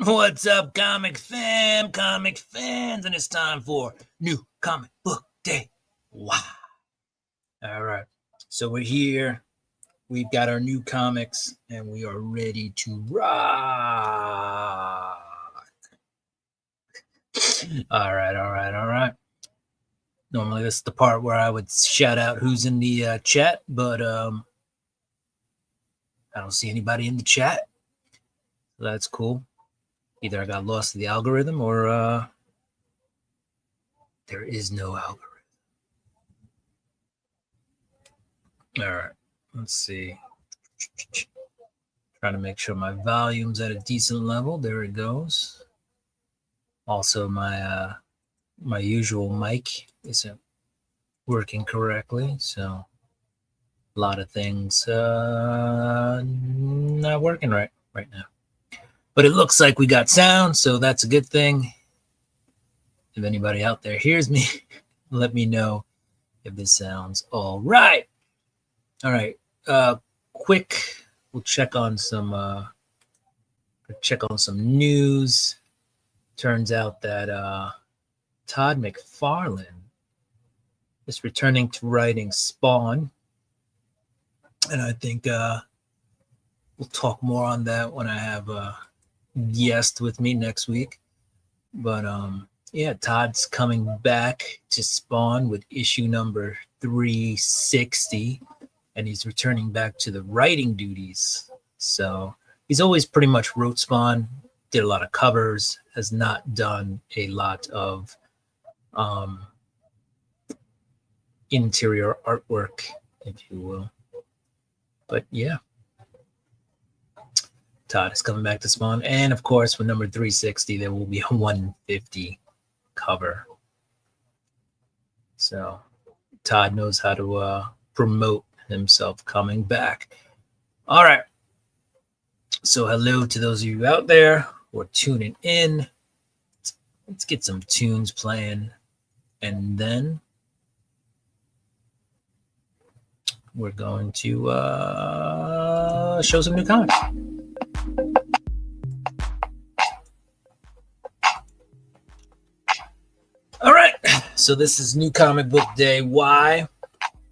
What's up, comic fans? And it's time for New Comic Book Day. Wow. All right. So we're here. We've got our new comics, and we are ready to rock. All right. Normally, this is the part where I would shout out who's in the chat, but I don't see anybody in the chat. So that's cool. Either I got lost in the algorithm or there is no algorithm. All right, let's see. Trying to make sure my volume's at a decent level. There it goes. Also, my usual mic isn't working correctly, so a lot of things not working right now. But it looks like we got sound, so that's a good thing. If anybody out there hears me, let me know if this sounds all right. All right. Quick, we'll check on some news. Turns out that Todd McFarlane is returning to writing Spawn, and I think we'll talk more on that when I have a guest with me next week. But yeah, Todd's coming back to Spawn with issue number 360, and he's returning back to the writing duties. So he's always pretty much wrote Spawn, did a lot of covers, has not done a lot of interior artwork, if you will. But yeah, Todd is coming back to Spawn. And of course, with number 360, there will be a 150 cover. So Todd knows how to promote himself coming back. All right. So hello to those of you out there who are tuning in. Let's get some tunes playing, and then we're going to show some new comics. All right, so this is New Comic Book Day. Why?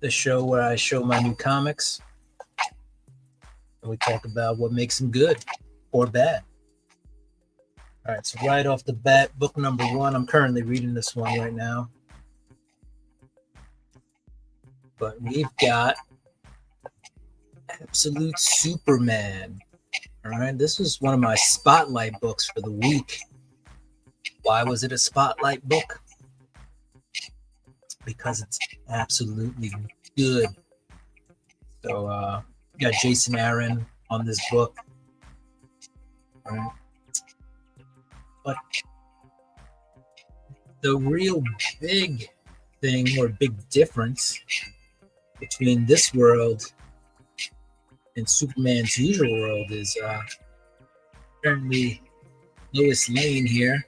The show where I show my new comics, and we talk about what makes them good or bad. All right, so right off the bat, book number 1. I'm currently reading this one right now. But we've got Absolute Superman. All right, this was one of my spotlight books for the week. Why was it a spotlight book? Because it's absolutely good. So got Jason Aaron on this book. All right. But the real big thing or big difference between this world and Superman's usual world is apparently Lois Lane here,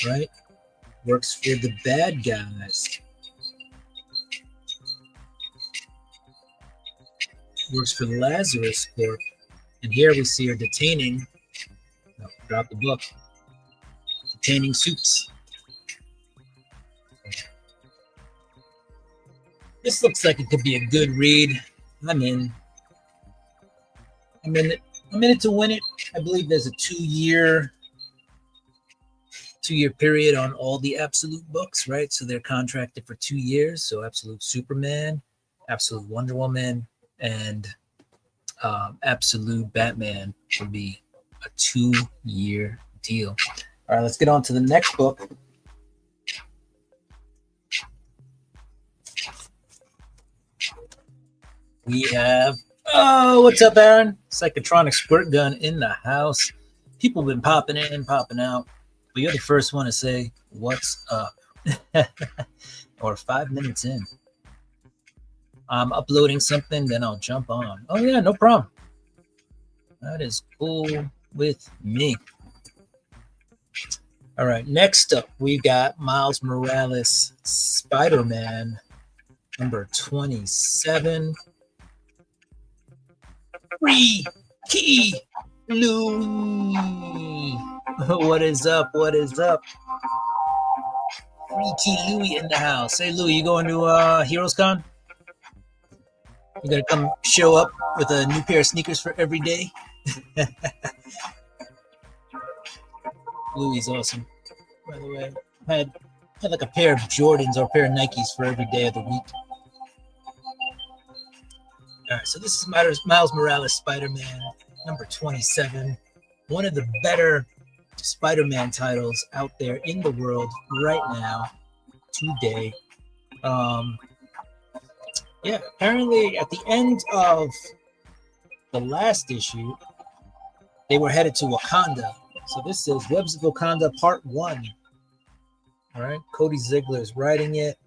right, works for the bad guys. Works for the Lazarus Corp. And here we see her detaining, drop the book, detaining Supes. This looks like it could be a good read. I'm in it to win it. I believe there's a two-year period on all the Absolute books, right? So they're contracted for 2 years. So Absolute Superman, Absolute Wonder Woman, and Absolute Batman will be a 2-year deal. All right, let's get on to the next book. We have, what's up, Aaron? Psychotronic Squirt Gun in the house. People have been popping in, popping out. But you're the first one to say, what's up? Or 5 minutes in. I'm uploading something, then I'll jump on. Oh, yeah, no problem. That is cool with me. All right, next up, we got Miles Morales Spider-Man, number 27. Free key. Louie. What is up? What is up? Freaky Louie in the house. Hey, Louie, you going to Heroes Con? You gonna come show up with a new pair of sneakers for every day? Louie's awesome. By the way, had like a pair of Jordans or a pair of Nikes for every day of the week. All right, so this is Miles Morales Spider-Man, number 27. One of the better Spider-Man titles out there in the world right now, today. Yeah, apparently at the end of the last issue, they were headed to Wakanda. So this is Webs of Wakanda Part 1. All right, Cody Ziegler is writing it.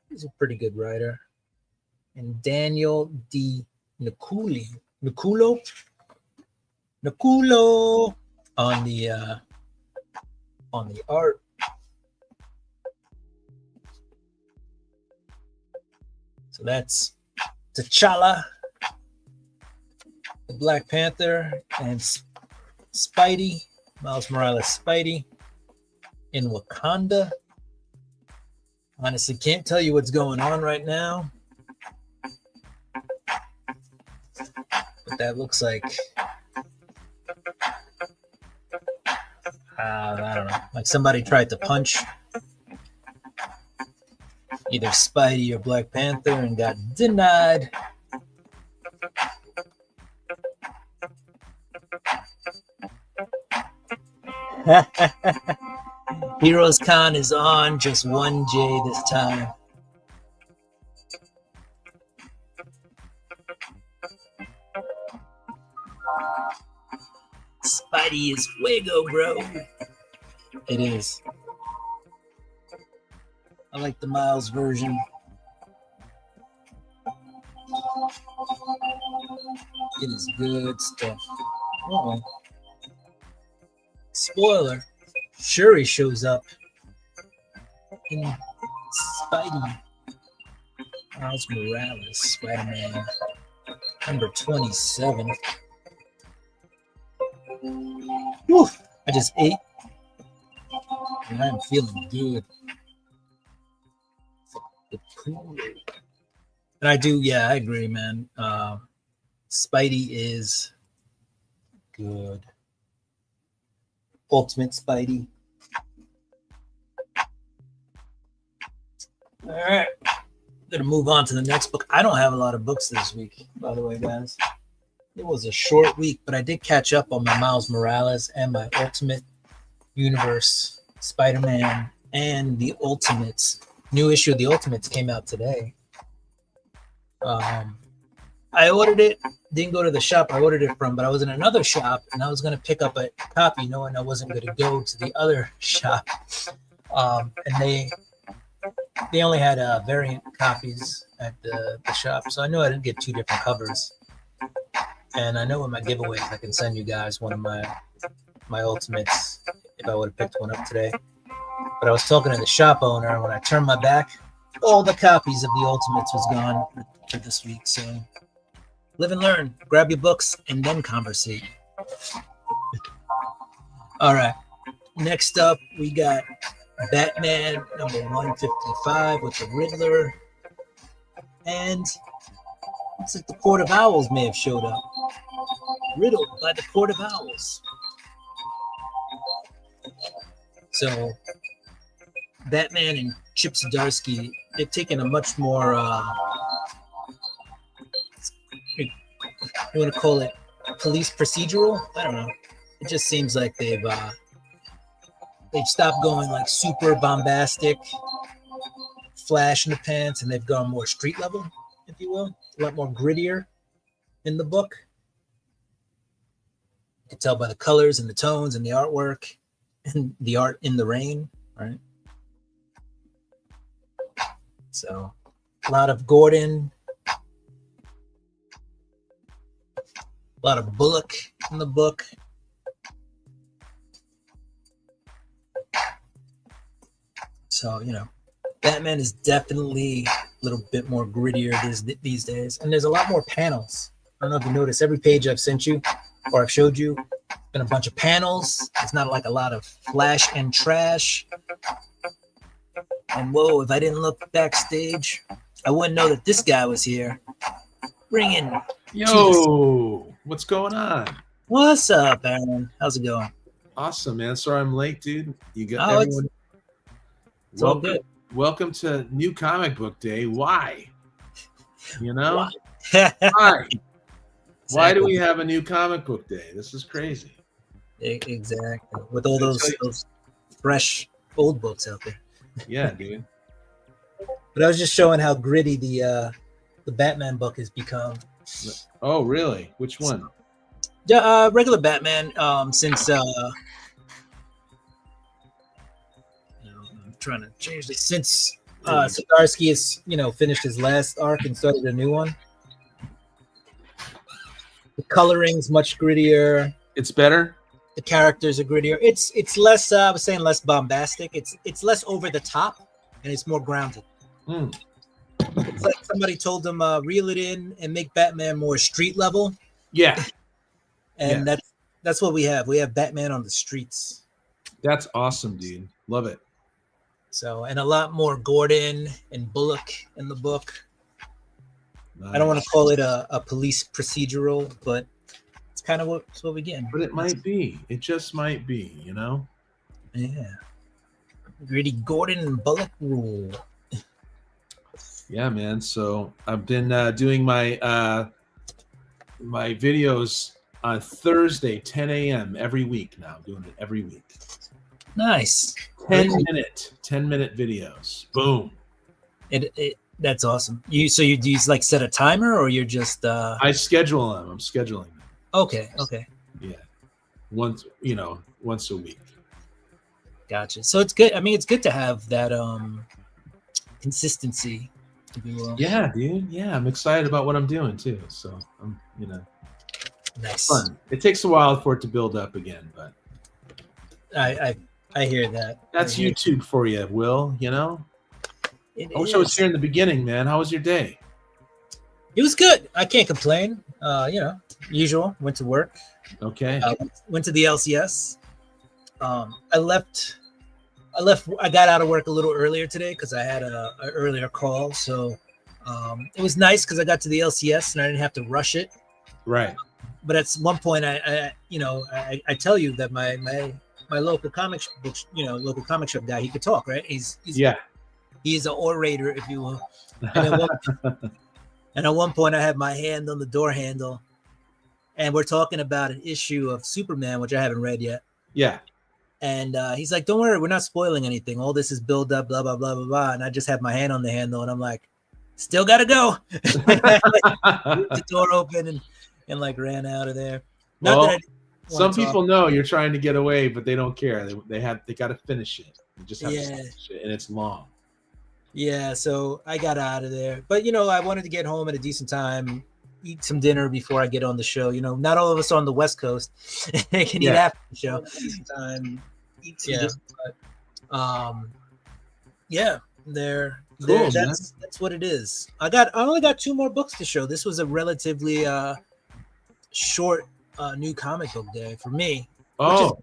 He's a pretty good writer. And Daniel D. Niculo on the art. So that's T'Challa, the Black Panther, and Spidey, Miles Morales Spidey in Wakanda. Honestly, can't tell you what's going on right now. But that looks like, I don't know, like somebody tried to punch either Spidey or Black Panther and got denied. Heroes Con is on, just one J this time. Spidey is fuego, bro. It is. I like the Miles version. It is good stuff. Uh-oh. Spoiler. Shuri shows up in Spidey. Miles Morales, Spider-Man, number 27. Whew, I just ate, and I'm feeling good. And I do, yeah, I agree, man. Spidey is good. Ultimate Spidey. All right, gonna move on to the next book. I don't have a lot of books this week, by the way, guys. It was a short week, but I did catch up on my Miles Morales and my Ultimate Universe Spider-Man and the Ultimates. New issue of the Ultimates came out today. I ordered it, didn't go to the shop I ordered it from, but I was in another shop and I was going to pick up a copy knowing I wasn't going to go to the other shop. And they only had variant copies at the shop, so I knew I didn't get two different covers. And I know in my giveaways I can send you guys one of my Ultimates if I would have picked one up today. But I was talking to the shop owner, and when I turned my back, all the copies of the Ultimates was gone for this week. So live and learn. Grab your books and then conversate. All right. Next up, we got Batman number 155 with the Riddler. And looks like the Court of Owls may have showed up. Riddled by the Court of Owls. So Batman and Chip Zdarsky, they've taken a much more, you want to call it police procedural? I don't know. It just seems like they've stopped going like super bombastic, flash in the pants, and they've gone more street level, if you will. A lot more grittier in the book. You can tell by the colors and the tones and the artwork and the art in the rain, right? So a lot of Gordon, a lot of Bullock in the book. So, you know, Batman is definitely a little bit more grittier these days. And there's a lot more panels. I don't know if you notice, every page I've sent you or I've showed you. Been a bunch of panels. It's not like a lot of flash and trash. And whoa, if I didn't look backstage, I wouldn't know that this guy was here. Bringing. Yo, what's going on? What's up, Aaron? How's it going? Awesome, man. Sorry I'm late, dude. You got everyone. It's all good. Welcome to New Comic Book Day. Why? You know? Why? Why do we have a new comic book day? This is crazy. Exactly. With all those fresh old books out there. Yeah, dude. But I was just showing how gritty the Batman book has become. Oh, really? Which one? Regular Batman. Since I'm trying to change this. Since Zdarsky has finished his last arc and started a new one. The coloring's much grittier. It's better. The characters are grittier. It's less. I was saying less bombastic. It's less over the top, and it's more grounded. It's like somebody told them reel it in and make Batman more street level. Yeah, and that's what we have. We have Batman on the streets. That's awesome, dude. Love it. So, and a lot more Gordon and Bullock in the book. Nice. I don't want to call it a police procedural, but it's kind of what we get. But it might be. It just might be, you know? Yeah. Gritty Gordon and Bullock rule. Yeah, man. So I've been doing my my videos on Thursday, 10 a.m. every week now. Doing it every week. Nice. 10-minute videos. Boom. That's awesome. Do you like set a timer, or you're just I schedule them. I'm scheduling them. Okay. Yeah. Once a week. Gotcha. So it's good. I mean, it's good to have that consistency, if you will. Yeah, dude. Yeah, I'm excited about what I'm doing too. So I'm nice. Fun. It takes a while for it to build up again, but I hear that. That's YouTube for you, Will, I wish I was here in the beginning, man. How was your day? It was good. I can't complain. Usual. Went to work. Okay. Went to the LCS. I got out of work a little earlier today because I had an earlier call. So it was nice because I got to the LCS and I didn't have to rush it. Right. But at one point, I tell you that my local comic book, local comic shop guy, he could talk, right? He's an orator, if you will. And at one point, I had my hand on the door handle, and we're talking about an issue of Superman, which I haven't read yet. Yeah. And he's like, "Don't worry, we're not spoiling anything. All this is build up, blah blah blah blah blah." And I just have my hand on the handle, and I'm like, "Still gotta go." The door open and like ran out of there. Some people know you're trying to get away, but they don't care. They got to finish it. They just have to finish it, and it's long. Yeah, so I got out of there. But, I wanted to get home at a decent time, eat some dinner before I get on the show. Not all of us on the West Coast can eat after the show. Decent time, eat some dinner. But, cool, that's what it is. I only got 2 more books to show. This was a relatively short new comic book day for me. Oh.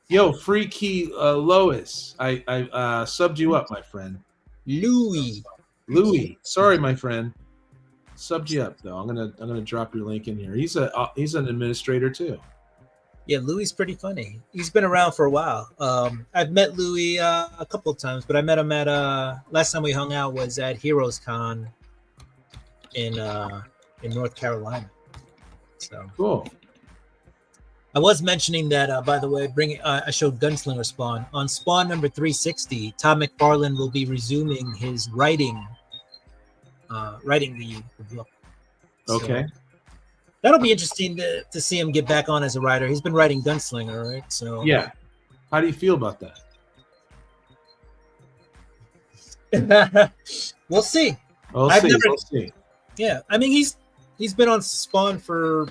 Yo, Free Key Lois. I subbed you up, my friend. Louis. Sorry, my friend. Subbed you up though. I'm gonna drop your link in here. He's an administrator too. Yeah, Louis pretty funny. He's been around for a while. I've met Louis a couple of times, but I met him at last time we hung out was at Heroes Con in North Carolina. So cool. I was mentioning that, by the way, I showed Gunslinger Spawn. On Spawn number 360, Todd McFarlane will be resuming his writing the book. Okay. So that'll be interesting to see him get back on as a writer. He's been writing Gunslinger, right? So yeah. How do you feel about that? We'll see. We'll see. Yeah, I mean he's been on Spawn for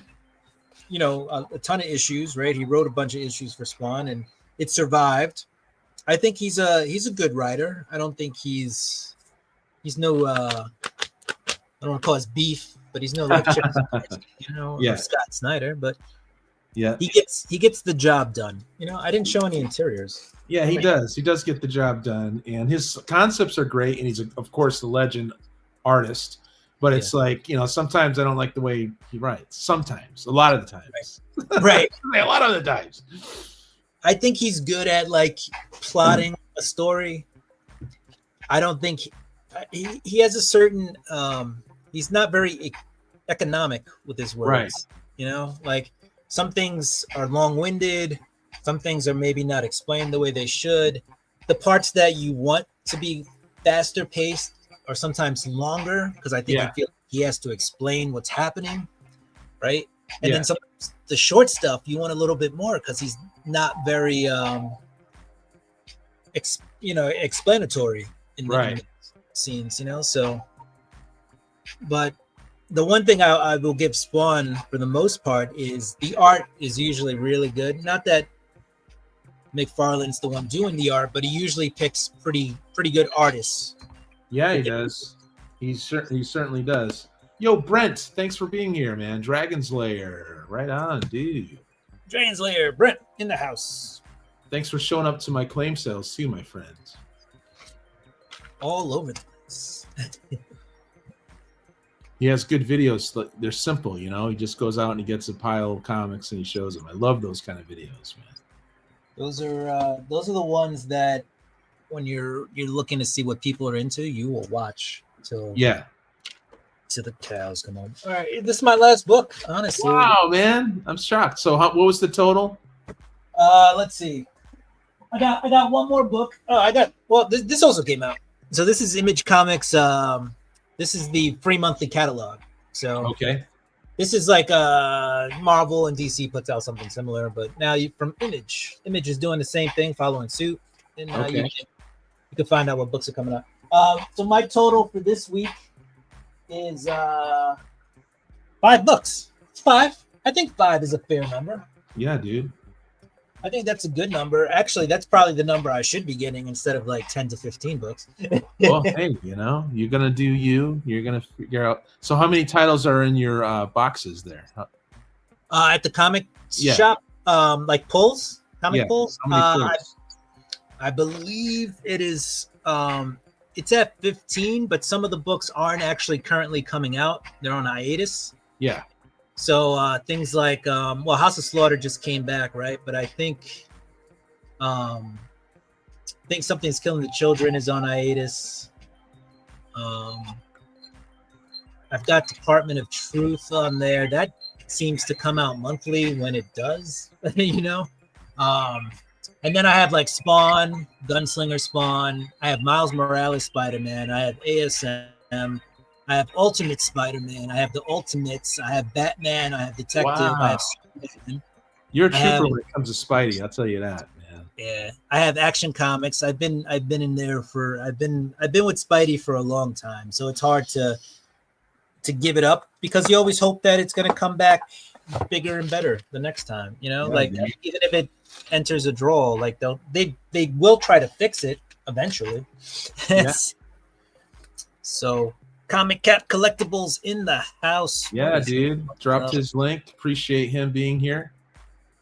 a ton of issues, right? He wrote a bunch of issues for Spawn, and it survived. I think he's a good writer. I don't think he's no I don't want to call his beef, but he's no like Chip, or Scott Snyder. But Yeah. He gets the job done. You know, I didn't show any interiors. Yeah, he does. He does get the job done, and his concepts are great. And he's, of course, the legend artist. But it's like, you know, sometimes I don't like the way he writes. Sometimes, a lot of the times, right? A lot of the times. I think he's good at like plotting a story. I don't think he has a certain. He's not very economic with his words. Right. You know, like some things are long-winded. Some things are maybe not explained the way they should. The parts that you want to be faster paced are sometimes longer because I think he has to explain what's happening, right? And then sometimes the short stuff you want a little bit more because he's not very, explanatory in the scenes, you know. So, but the one thing I will give Spawn for the most part is the art is usually really good. Not that McFarlane's the one doing the art, but he usually picks pretty good artists. Yeah, he does. He certainly does. Yo, Brent, thanks for being here, man. Dragon's Lair, right on, dude. Dragon's Lair, Brent in the house. Thanks for showing up to my claim sales too, my friends. All over the place. He has good videos. They're simple, you know. He just goes out and he gets a pile of comics and he shows them. I love those kind of videos, man. Those are the ones that when you're looking to see what people are into, you will watch till the cows come home. All right, this is my last book, honestly. Wow, man, I'm shocked. So, what was the total? Let's see. I got one more book. This also came out. So this is Image Comics. This is the free monthly catalog. So okay. This is like Marvel and DC puts out something similar, but now from Image. Image is doing the same thing, following suit, and you can find out what books are coming up. So my total for this week is 5 books. It's 5. I think 5 is a fair number. Yeah, dude. I think that's a good number. Actually, that's probably the number I should be getting instead of like 10 to 15 books. Well, hey, you know, you're going to do you. You're going to figure out. So how many titles are in your boxes there? At the comic shop, like pulls? Comic pulls? How many pulls? I believe it is, it's at 15, but some of the books aren't actually currently coming out. They're on hiatus. Yeah. So things like House of Slaughter just came back, right? But I think Something's Killing the Children is on hiatus. I've got Department of Truth on there. That seems to come out monthly when it does, you know. And then I have like Spawn, Gunslinger Spawn. I have Miles Morales Spider-Man. I have ASM. I have Ultimate Spider-Man. I have the Ultimates. I have Batman. I have Detective. Wow. I have Superman. You're a trooper when it comes to Spidey. I'll tell you that, man. Yeah, I have Action Comics. I've been in there for. I've been with Spidey for a long time, so it's hard to give it up because you always hope that it's going to come back bigger and better the next time. You know, even if it enters a draw, like they will try to fix it eventually. Yeah. So. Comic Cap Collectibles in the house. Yeah, dude. Dropped his link. Appreciate him being here.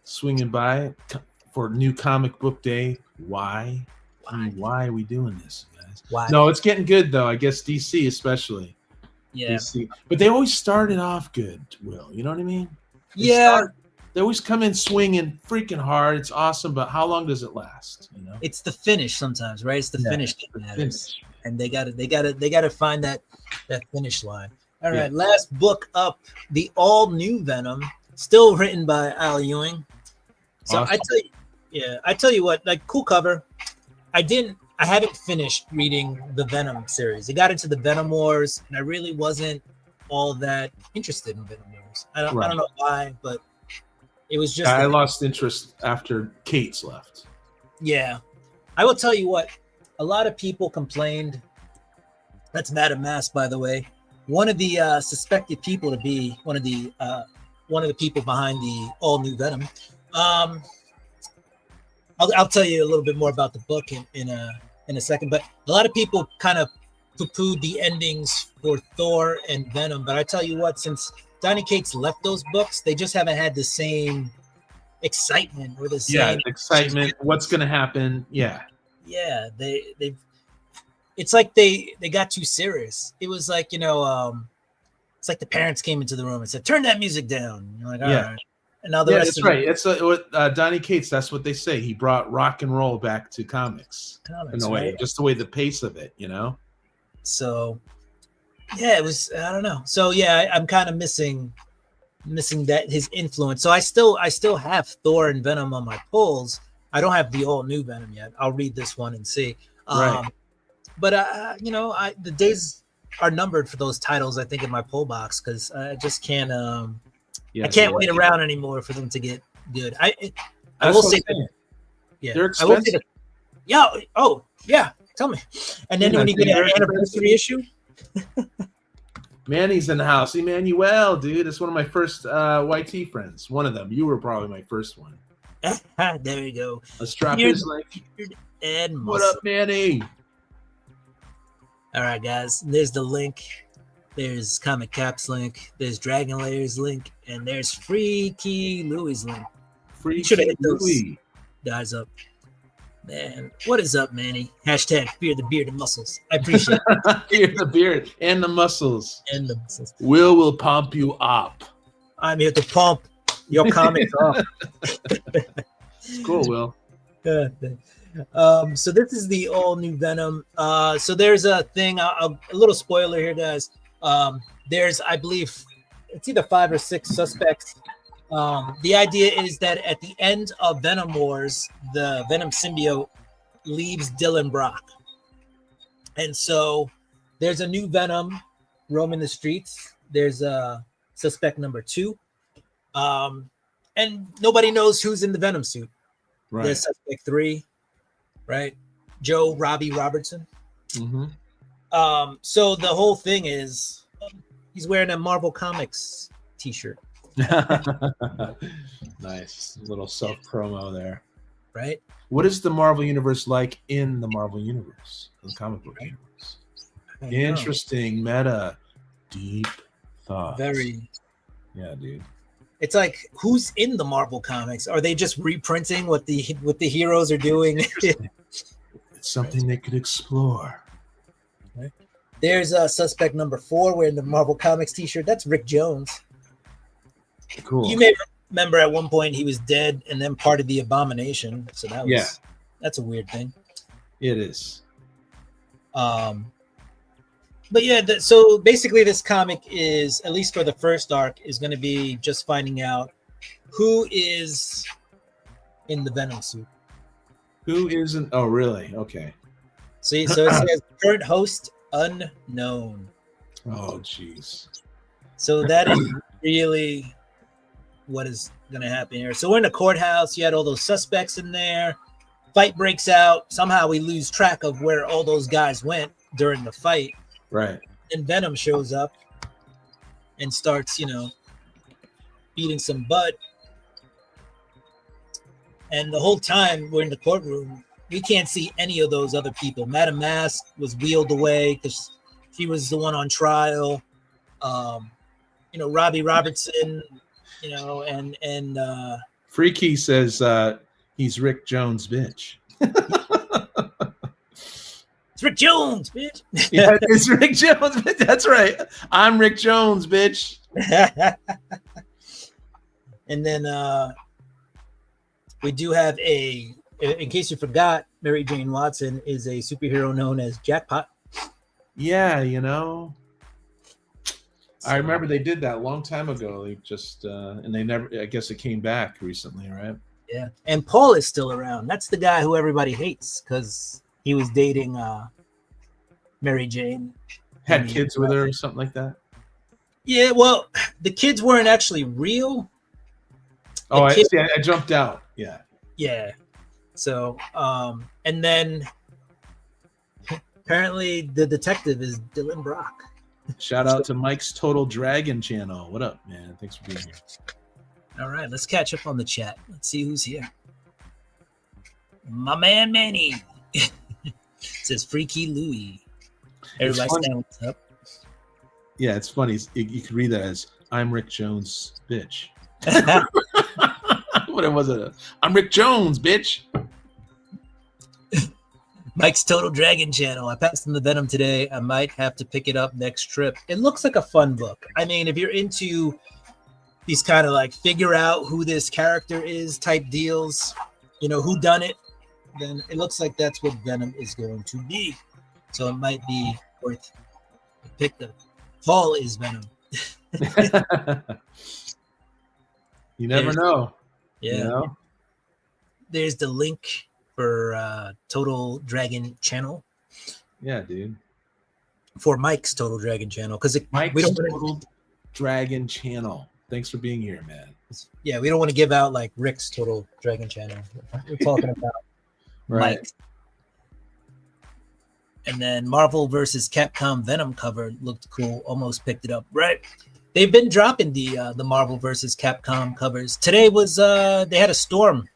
Swinging by for new comic book day. Why are we doing this, guys? Why? No, it's getting good, though. I guess DC especially. Yeah. DC. But they always started off good, Will. You know what I mean? They always come in swinging freaking hard. It's awesome, but how long does it last? You know? It's the finish sometimes, right? It's the finish that matters. And they gotta find that finish line. All right, last book up, the all new Venom, still written by Al Ewing. So awesome. I tell you what, like cool cover. I haven't finished reading the Venom series. I got into the Venom Wars, and I really wasn't all that interested in Venom Wars. I don't know why, but it was just I lost interest after Kate's left. Yeah, I will tell you what. A lot of people complained. That's Madame Mask, by the way. One of the suspected people to be one of the people behind the all new Venom. I'll tell you a little bit more about the book in a second. But a lot of people kind of poo-pooed the endings for Thor and Venom. But I tell you what, since Donny Cates left those books, they just haven't had the same excitement or the Yeah, same excitement. What's going to happen? Yeah. Yeah, they it's like they got too serious. It was like, it's like the parents came into the room and said, "Turn that music down." You're like, all right. And now the rest that's of right. It's Donny Cates. That's what they say. He brought rock and roll back to comics in a way, just the way the pace of it, So, yeah, it was. I don't know. So yeah, I'm kind of missing that his influence. So I still have Thor and Venom on my pulls. I don't have the all new Venom yet. I'll read this one and see. Right. But the days are numbered for those titles. I think in my pull box because I just can't. I can't wait around anymore for them to get good. I will say that, yeah, they're expensive. Oh yeah, tell me. And then when you get an anniversary issue, Manny's in the house. Emmanuel, dude, it's one of my first YT friends. One of them. You were probably my first one. There you go. Let's drop his link. And what up, Manny? All right, guys. There's the link. There's Comic Cap's link. There's Dragon Layer's link, and there's Freaky Louie's link. Freaky Louie guys up. Man, what is up, Manny? Hashtag fear the beard and muscles. I appreciate it. Fear the beard and the muscles. And the muscles. Will pump you up. I'm here to pump your comics up. Cool, Will. So this is the all new Venom. So there's a thing, a little spoiler here, guys. There's, I believe, it's either 5 or 6 suspects. The idea is that at the end of Venom Wars, the Venom symbiote leaves Dylan Brock. And so there's a new Venom roaming the streets. There's a suspect number 2. And nobody knows who's in the Venom suit. Right. There's suspect 3, right? Robbie Robertson. Mm-hmm. So the whole thing is he's wearing a Marvel Comics t-shirt. Nice little self promo there, right? What is the Marvel universe like in the Marvel universe, the comic book universe? Interesting, meta, deep thoughts. Very. Yeah, dude. It's like, who's in the Marvel comics? Are they just reprinting what the heroes are doing? It's something they could explore. Right. There's suspect number 4 wearing the Marvel Comics t-shirt. That's Rick Jones. Cool. You may remember at one point he was dead and then part of the Abomination. So that's a weird thing. It is. But yeah, so basically this comic is, at least for the first arc, is going to be just finding out who is in the Venom suit. Who isn't? Oh, really? Okay. See, so it says current host unknown. Oh, jeez. So that is really what is going to happen here. So we're in the courthouse. You had all those suspects in there. Fight breaks out. Somehow we lose track of where all those guys went during the fight. Right. And Venom shows up and starts, beating some butt. And the whole time we're in the courtroom, we can't see any of those other people. Madame Mask was wheeled away because she was the one on trial. Robbie Robertson, and Freaky says he's Rick Jones, bitch. It's Rick Jones, bitch. Yeah, it's Rick Jones, bitch. That's right. I'm Rick Jones, bitch. And then we do have in case you forgot, Mary Jane Watson is a superhero known as Jackpot. Yeah, I remember they did that a long time ago. They just and they never. I guess it came back recently, right? Yeah, and Paul is still around. That's the guy who everybody hates because he was dating Mary Jane. Had kids with her or something like that. Yeah, well, the kids weren't actually real. I jumped out. Yeah. Yeah. So, and then apparently the detective is Dylan Brock. Shout out to Mike's Total Dragon channel. What up, man? Thanks for being here. All right, let's catch up on the chat. Let's see who's here. My man Manny says Freaky Louie. Everybody saying what's up. Yeah, it's funny. You could read that as I'm Rick Jones, bitch. What was it? I'm Rick Jones, bitch. Mike's Total Dragon channel. I passed him the Venom today. I might have to pick it up next trip. It looks like a fun book. I mean, if you're into these kind of like figure out who this character is type deals, you know, who done it, then it looks like that's what Venom is going to be. So it might be worth a pick. The fall is Venom. You never know. Yeah. You know? There's the link for Total Dragon channel. Yeah, dude. For Mike's Total Dragon channel, because Mike's Total Dragon channel. Thanks for being here, man. Yeah, we don't want to give out like Rick's Total Dragon channel. We're talking about right. Mike. And then Marvel versus Capcom Venom cover looked cool. Almost picked it up. Right. They've been dropping the Marvel versus Capcom covers. Today was they had a Storm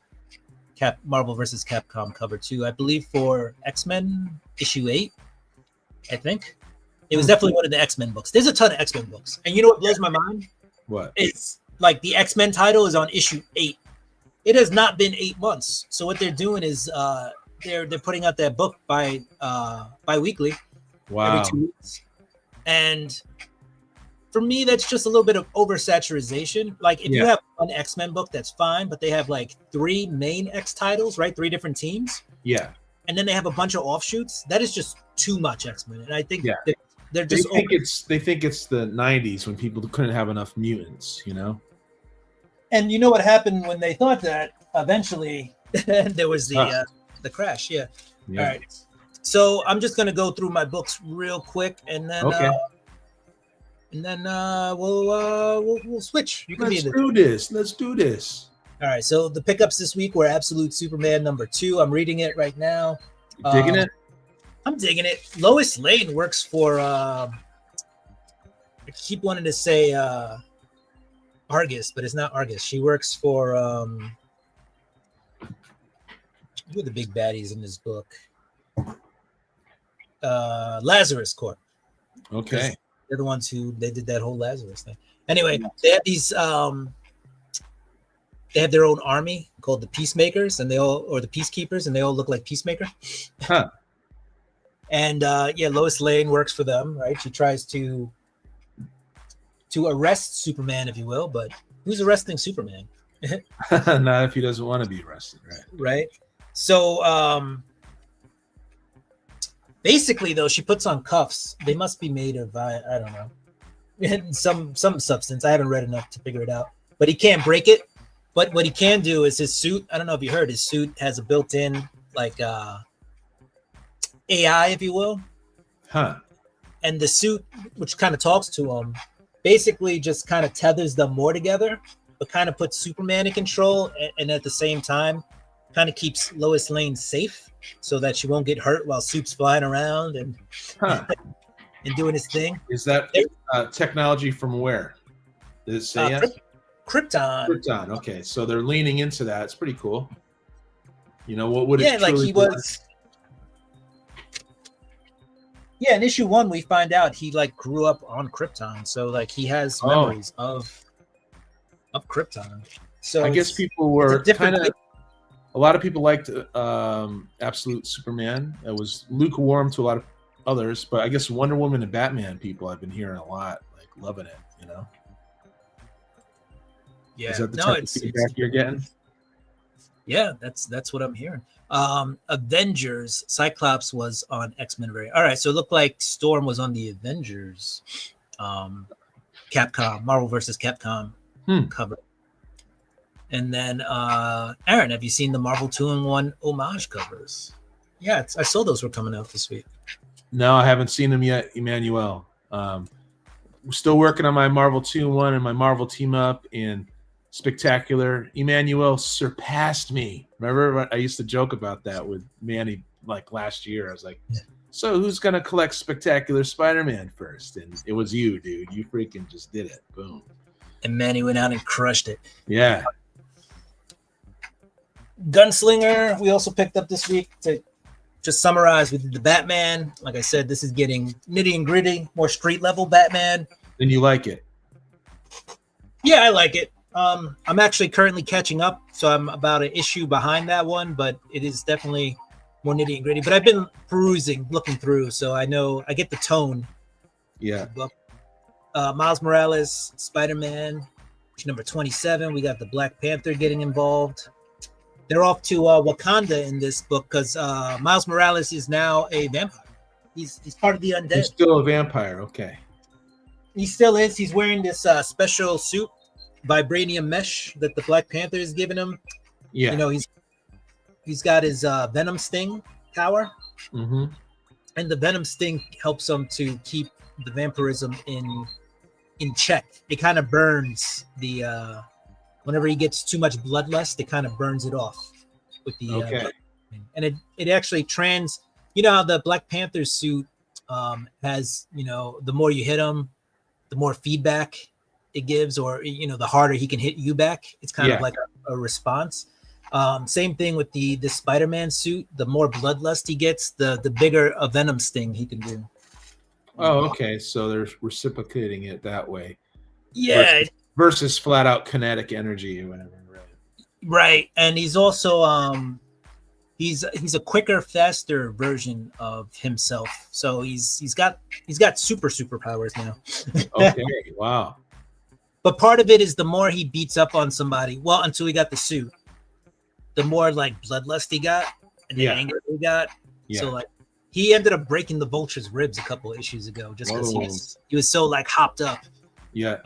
Marvel versus Capcom cover too, I believe, for X-Men issue 8. I think it was definitely one of the X-Men books. There's a ton of X-Men books, and you know what blows my mind? What? It's like the X-Men title is on issue 8. It has not been 8 months. So what they're doing is they're putting out that book bi-weekly. Wow. Every 2 weeks. And for me, that's just a little bit of oversaturation. Like if you have one X-Men book, that's fine, but they have like 3 main X titles, right? 3 different teams. Yeah. And then they have a bunch of offshoots. That is just too much X-Men. And I think they're just they think it's the 90s when people couldn't have enough mutants, you know? And you know what happened when they thought that? Eventually there was the crash. Yeah. All right. So I'm just gonna go through my books real quick, and then we'll switch. You can Let's do this. All right. So the pickups this week were Absolute Superman #2. I'm reading it right now. You digging it? I'm digging it. Lois Lane works for. I keep wanting to say Argus, but it's not Argus. She works for. Who are the big baddies in this book? Lazarus Corp. Okay. They're the ones who they did that whole Lazarus thing. Anyway, they have these they have their own army called the Peacemakers, and the Peacekeepers, and they all look like Peacemaker. Huh. And Lois Lane works for them, right? She tries to arrest Superman, if you will, but who's arresting Superman? Not if he doesn't want to be arrested, right? Right. So basically, though, she puts on cuffs. They must be made of I don't know, some substance. I haven't read enough to figure it out. But he can't break it. But what he can do is his suit. I don't know if you heard. His suit has a built-in like AI, if you will. Huh. And the suit, which kind of talks to him, basically just kind of tethers them more together, but kind of puts Superman in control, and at the same time, kind of keeps Lois Lane safe so that she won't get hurt while Soup's flying around and and doing his thing. Is that technology from where? Did it say Krypton. Krypton. Okay, so they're leaning into that. It's pretty cool. You know what would it? Yeah, like he was. Yeah, in issue 1, we find out he like grew up on Krypton, so like he has memories of Krypton. So I guess people were kind of. A lot of people liked Absolute Superman. It was lukewarm to a lot of others, but I guess Wonder Woman and Batman people I've been hearing a lot, like loving it. You know. Yeah. Is that the type of feedback you're getting? Yeah, that's what I'm hearing. Avengers, Cyclops was on X-Men. All right, so it looked like Storm was on the Avengers Capcom, Marvel versus Capcom cover. And then Aaron, have you seen the Marvel 2-in-1 homage covers? Yeah, I saw those were coming out this week. No, I haven't seen them yet, Emmanuel. We're still working on my Marvel 2-in-1 and my Marvel Team Up and Spectacular. Emmanuel surpassed me. Remember, I used to joke about that with Manny like last year. I was like, so who's going to collect Spectacular Spider-Man first? And it was you, dude. You freaking just did it. Boom. And Manny went out and crushed it. Yeah. Gunslinger, we also picked up this week. To just summarize, we did the Batman. Like I said, this is getting nitty and gritty, more street level Batman. And you like it? Yeah, I like it. I'm actually currently catching up, so I'm about an issue behind that one, but it is definitely more nitty and gritty. But I've been perusing, looking through, so I know I get the tone. Yeah. Miles Morales, Spider-Man, number 27. We got the Black Panther getting involved. They're off to Wakanda in this book because Miles Morales is now a vampire. He's part of the undead. He's still a vampire. Okay. He still is. He's wearing this special suit, vibranium mesh that the Black Panther has given him. Yeah. You know, he's got his Venom Sting power. Mm-hmm. And the Venom Sting helps him to keep the vampirism in check. It kind of burns the whenever he gets too much bloodlust, it kind of burns it off with the okay. And it actually you know how the Black Panther suit has, you know, the more you hit him, the more feedback it gives, or, you know, the harder he can hit you back. It's kind of like a response. Same thing with the Spider-Man suit. The more bloodlust he gets, the bigger a Venom Sting he can do. Oh, okay. So they're reciprocating it that way. Yeah. Versus flat out kinetic energy or whatever. Right. And he's also he's a quicker, faster version of himself. So he's got superpowers now. Okay. Wow. But part of it is the more he beats up on somebody, well, until he got the suit, the more like bloodlust he got and the anger he got. Yeah. So like he ended up breaking the Vulture's ribs a couple of issues ago just because he was so like hopped up. Yeah.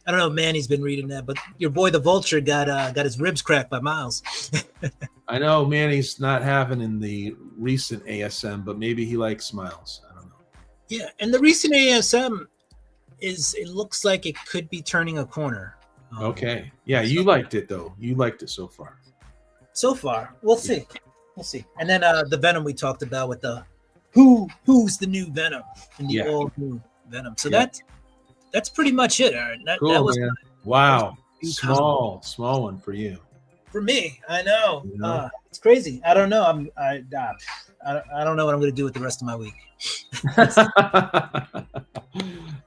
I don't know, man. He's been reading that, but your boy the Vulture got his ribs cracked by Miles. I know Manny's not having in the recent ASM, but maybe he likes Miles. I don't know. Yeah, and the recent ASM it looks like it could be turning a corner. Okay. Yeah, you liked it though. You liked it so far. So far, we'll see. We'll see. And then the Venom we talked about with the who's the new Venom and the old new Venom. So that's pretty much it, Aaron. That was man. Wow. Small one for you. For me, I know. It's crazy. I don't know. I don't know what I'm going to do with the rest of my week.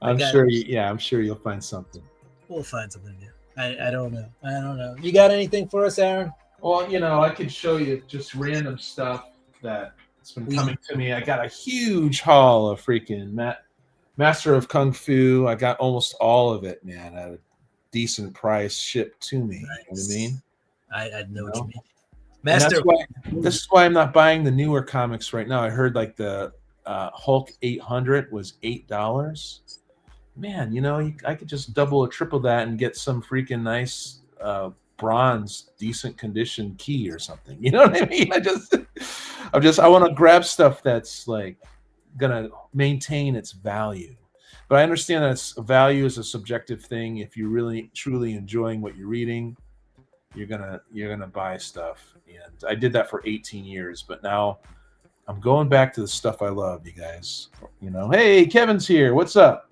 I'm sure you'll find something. We'll find something new. I don't know. You got anything for us, Aaron? Well, you know, I could show you just random stuff that's been coming to me. I got a huge haul of freaking Master of Kung Fu. I got almost all of it, man, at a decent price shipped to me. Nice. You know what I mean? I know what you mean. Master. This is why I'm not buying the newer comics right now. I heard like the Hulk 800 was $8. Man, you know, I could just double or triple that and get some freaking nice bronze, decent condition key or something. You know what I mean? I want to grab stuff that's like gonna maintain its value. But I understand that value is a subjective thing. If you're really truly enjoying what you're reading, you're gonna buy stuff. And I did that for 18 years, but now I'm going back to the stuff I love, you guys. You know, hey, Kevin's here. What's up?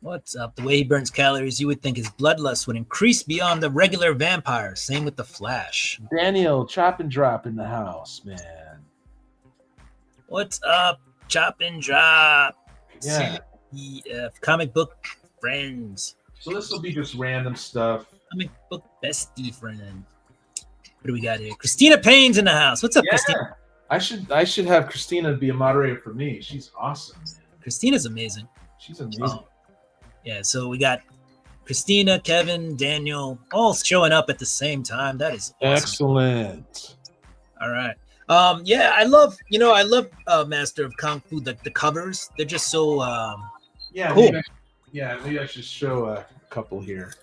What's up? The way he burns calories, you would think his bloodlust would increase beyond the regular vampire. Same with the Flash. Daniel, Chop and Drop in the house, man. What's up, Chop and Drop? Yeah. Comic book friends. So this will be just random stuff. Comic book bestie friend. What do we got here? Christina Payne's in the house. What's up, Christina? I should have Christina be a moderator for me. She's awesome, man. Christina's amazing. She's amazing. Yeah, so we got Christina, Kevin, Daniel, all showing up at the same time. That is awesome. Excellent. All right. I love Master of Kung Fu, the covers. They're just so cool. Maybe I should show a couple here.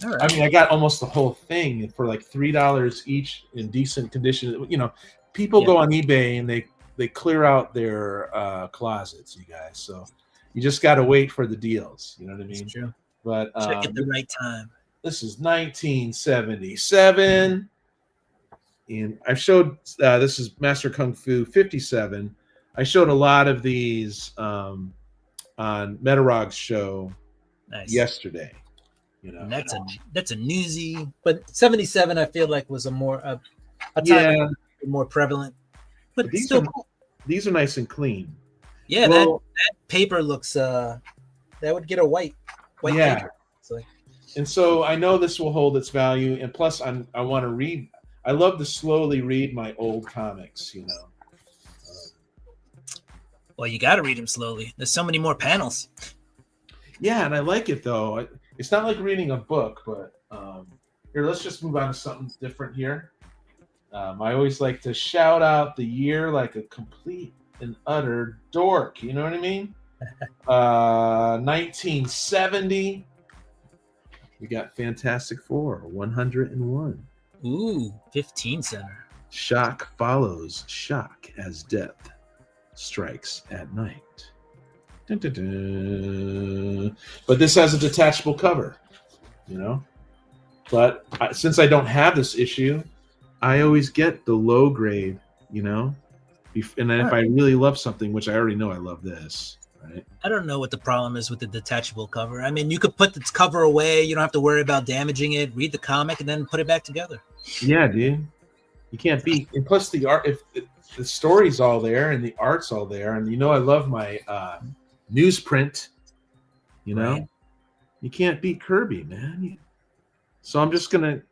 All right. I mean, I got almost the whole thing for like $3 each in decent condition. You know, people go on eBay and they clear out their closets, you guys. So you just got to wait for the deals. You know what I mean? That's true. But check at the right time. This is 1977. And I showed this is Master Kung Fu 57. I showed a lot of these on Metarog's show yesterday. You know, and that's a newsy, but 77 I feel like was a time more prevalent. But these are nice and clean. Yeah, well, that paper looks that would get a white paper. So And so I know this will hold its value. And plus, I want to read. I love to slowly read my old comics. Well, you got to read them slowly. There's so many more panels. Yeah, and I like it though. It's not like reading a book, but here, let's just move on to something different here. I always like to shout out the year like a complete and utter dork. You know what I mean? 1970. We got Fantastic Four, 101. Ooh, 15 center. Shock follows shock as death strikes at night. Dun, dun, dun. But this has a detachable cover, But since I don't have this issue, I always get the low grade, And then if I really love something, which I already know I love this, right? I don't know what the problem is with the detachable cover. I mean, you could put the cover away. You don't have to worry about damaging it. Read the comic and then put it back together. Yeah, dude. You can't beat. And plus the art, if the story's all there and the art's all there, and I love my newsprint, Right. You can't beat Kirby, man. So I'm just gonna,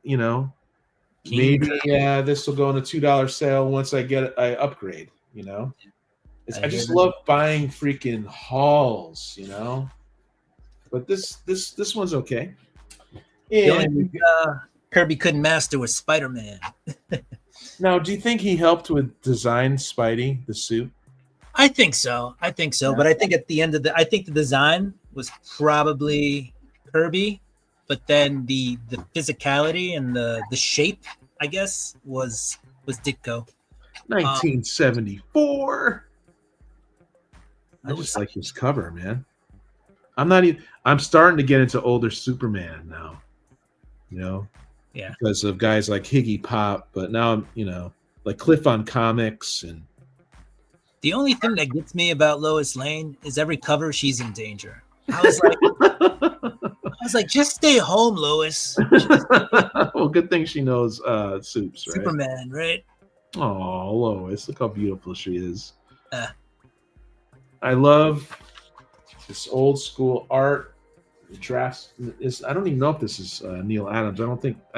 maybe this will go on a $2 sale once I upgrade. I just love buying freaking hauls, But this one's okay. And Kirby couldn't master was Spider-Man. Now, do you think he helped with design Spidey, the suit? I think so. Yeah. But I think at the end of I think the design was probably Kirby, but then the physicality and the shape, I guess, was Ditko. 1974. I just like his cover, man. I'm starting to get into older Superman now. Yeah. Because of guys like Higgy Pop, but now I'm, like Cliff on Comics. And the only thing that gets me about Lois Lane is every cover she's in danger. I was like, just stay home, Lois. Well, good thing she knows Supes, right? Superman, right? Oh, Lois, look how beautiful she is. I love this old school art. Drafts. I don't even know if this is Neil Adams. I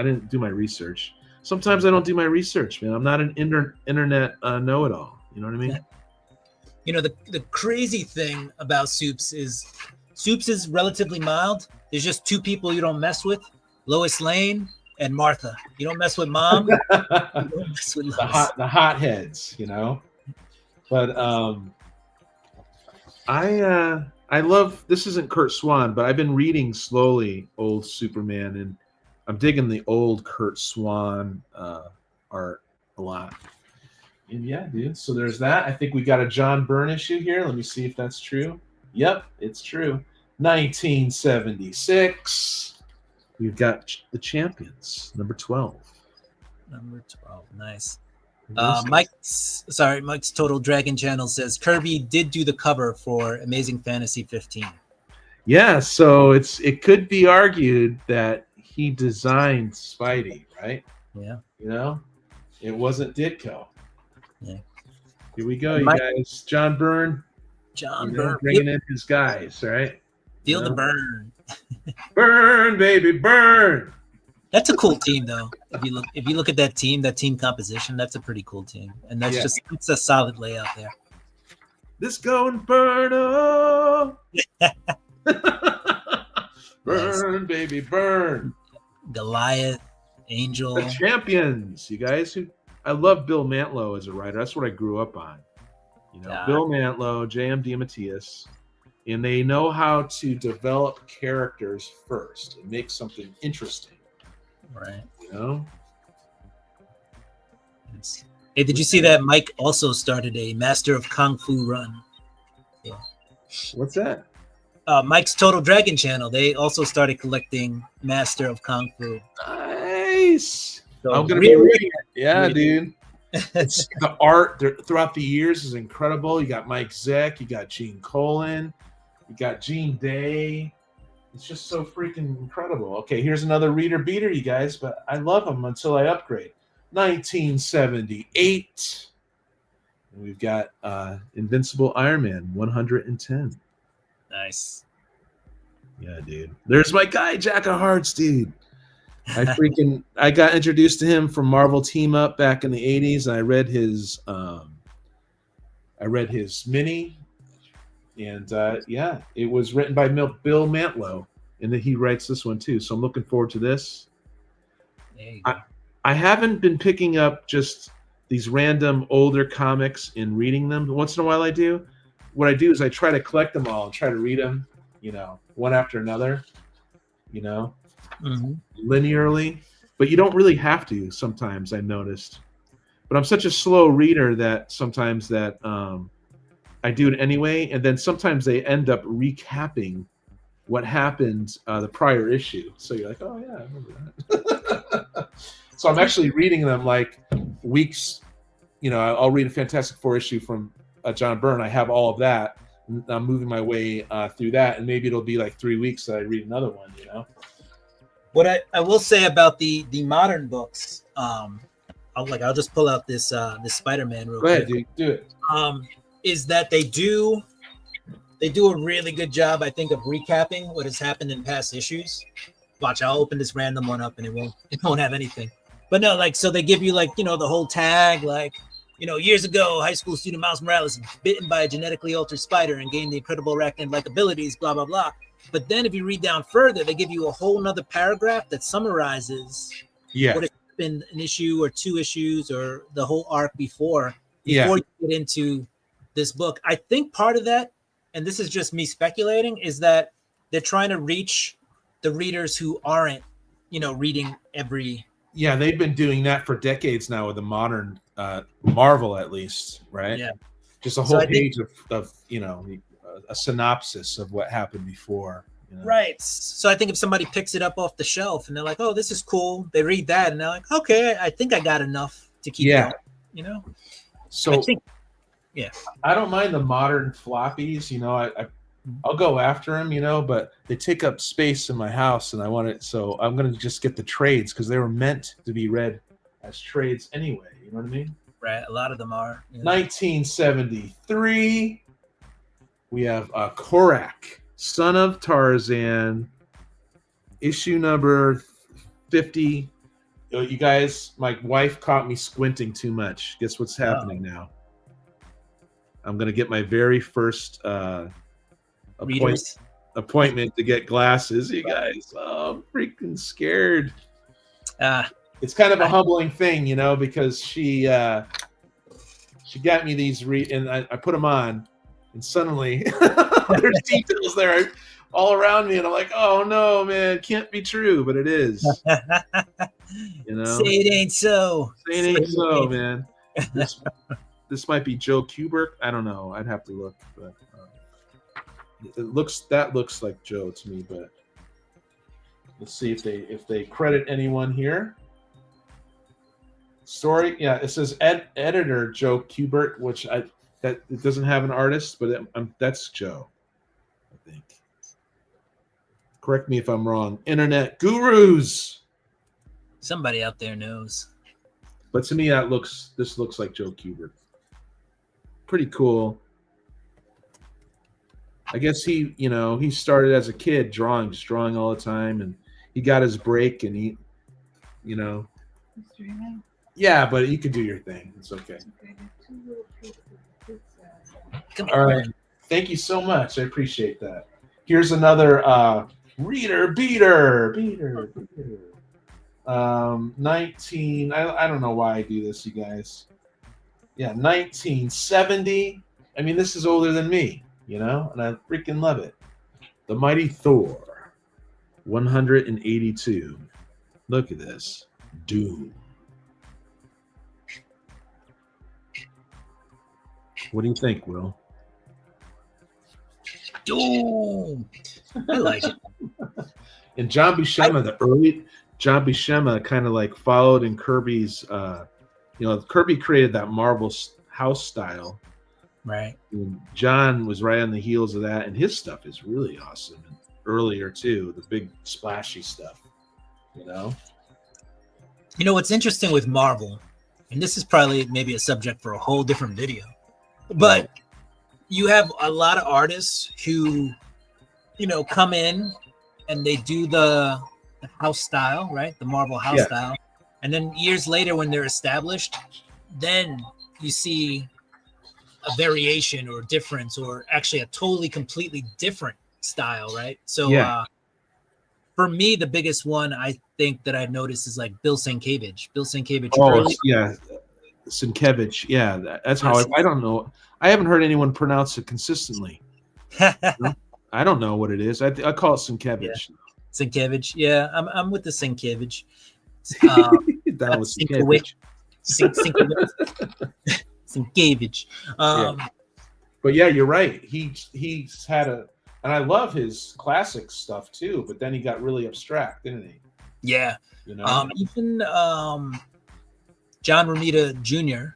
didn't do my research. Sometimes I don't do my research, man. I'm not an internet know-it-all. You know what I mean? The crazy thing about Supes is relatively mild. There's just two people you don't mess with: Lois Lane and Martha. You don't mess with Mom. You don't mess with Lois. The hotheads, But I love, this isn't Kurt Swan, but I've been reading slowly old Superman, and I'm digging the old Kurt Swan art a lot. And yeah, dude. So there's that. I think we got a John Byrne issue here. Let me see if that's true. Yep, it's true. 1976. We've got the Champions, number 12. Number 12, nice. Mike's Total Dragon Channel says Kirby did do the cover for Amazing Fantasy 15. Yeah, so it could be argued that he designed Spidey, right? Yeah. It wasn't Ditko. Yeah. Here we go, you guys. John Byrne. Bringing in his guys, right? Feel the burn. Burn, baby, burn. That's a cool team, though. If you look at that team composition, that's a pretty cool team, and it's a solid layout there. This going burn up. Burn, baby, burn. Goliath, Angel, the Champions. You guys, I love Bill Mantlo as a writer. That's what I grew up on. Bill Mantlo, J.M. DeMatteis, and they know how to develop characters first and make something interesting. Right. Hey, did you see that Mike also started a Master of Kung Fu run? Yeah. What's that? Mike's Total Dragon channel. They also started collecting Master of Kung Fu. Nice. So I'm gonna be reading it. Yeah, dude. The art throughout the years is incredible. You got Mike Zeck, you got Gene Colan, you got Gene Day. It's just so freaking incredible. Okay, here's another reader beater, you guys, but I love them until I upgrade. 1978. And we've got Invincible Iron Man 110. Nice. Yeah, dude. There's my guy, Jack of Hearts, dude. I got introduced to him from Marvel Team Up back in the 80s, and I read his mini, and yeah, it was written by Bill Mantlo, and then he writes this one too. So I'm looking forward to this. I haven't been picking up just these random older comics and reading them. Once in a while I do. What I do is I try to collect them all and try to read them, one after another, linearly. But you don't really have to sometimes, I noticed. But I'm such a slow reader that sometimes that I do it anyway. And then sometimes they end up recapping what happened the prior issue. So you're like, oh, yeah, I remember that. So I'm actually reading them like weeks. I'll read a Fantastic Four issue from John Byrne. I have all of that. I'm moving my way through that, and maybe it'll be like 3 weeks that I read another one. What I will say about the modern books, I'll just pull out this Spider-Man real quick. Go ahead, dude. Do it. Is that they do a really good job, I think, of recapping what has happened in past issues. Watch, I'll open this random one up and it won't have anything. But no, so they give you the whole tag, years ago, high school student Miles Morales was bitten by a genetically altered spider and gained the incredible arachnid-like abilities, blah, blah, blah. But then if you read down further, they give you a whole nother paragraph that summarizes what has been an issue or 2 issues or the whole arc before you get into this book. I think part of that, and this is just me speculating, is that they're trying to reach the readers who aren't, reading every... Yeah, they've been doing that for decades now with the modern Marvel, at least, right? Yeah. Just a whole page of a synopsis of what happened before. Right. So I think if somebody picks it up off the shelf and they're like, oh, this is cool. They read that and they're like, okay, I think I got enough to keep going, So I don't mind the modern floppies, I'll go after them, but they take up space in my house and I want it. So I'm going to just get the trades because they were meant to be read as trades anyway. You know what I mean? Right. A lot of them are. 1973. We have Korak, Son of Tarzan, issue number 50. You guys, my wife caught me squinting too much. Guess what's happening now? I'm going to get my very first appointment to get glasses, you guys. Oh, I'm freaking scared. It's kind of a humbling thing, because she got me these and I put them on, and suddenly there's details there all around me, and I'm like, oh no, man, it can't be true, but it is. Say it ain't so. Say it ain't so, man. This might be Joe Kubert. I don't know. I'd have to look, but that looks like Joe to me. But let's see if they credit anyone here. Story, yeah, it says editor Joe Kubert, which it doesn't have an artist, but that's Joe, I think. Correct me if I'm wrong. Internet gurus. Somebody out there knows. But to me, this looks like Joe Kubert. Pretty cool. I guess he started as a kid drawing all the time, and he got his break, and he. Yeah, but you could do your thing. It's okay. All right. Thank you so much. I appreciate that. Here's another reader beater. 19. I don't know why I do this, you guys. Yeah, 1970. I mean, this is older than me, and I freaking love it. The Mighty Thor, 182. Look at this. Doom. What do you think, Will? Doom. I like it. And John Buscema, the early John Buscema kind of like followed in Kirby's, Kirby created that Marvel house style. Right. And John was right on the heels of that, and his stuff is really awesome. And earlier too, the big splashy stuff, what's interesting with Marvel, and this is probably maybe a subject for a whole different video, but you have a lot of artists who, come in and they do the house style, right? The Marvel house style. And then years later, when they're established, then you see a variation or difference, or actually a totally completely different style, right? So for me, the biggest one I think that I've noticed is like Bill Sienkiewicz. Bill Sienkiewicz. Yeah, Sienkiewicz. Yeah, that's how I don't know. I haven't heard anyone pronounce it consistently. I don't know what it is. I call it Sienkiewicz. Yeah. Sienkiewicz. Yeah, I'm with the Sienkiewicz. That was Sienkiewicz. Sienkiewicz. But yeah, you're right. He's had and I love his classic stuff too. But then he got really abstract, didn't he? Yeah. You know, even John Romita Jr.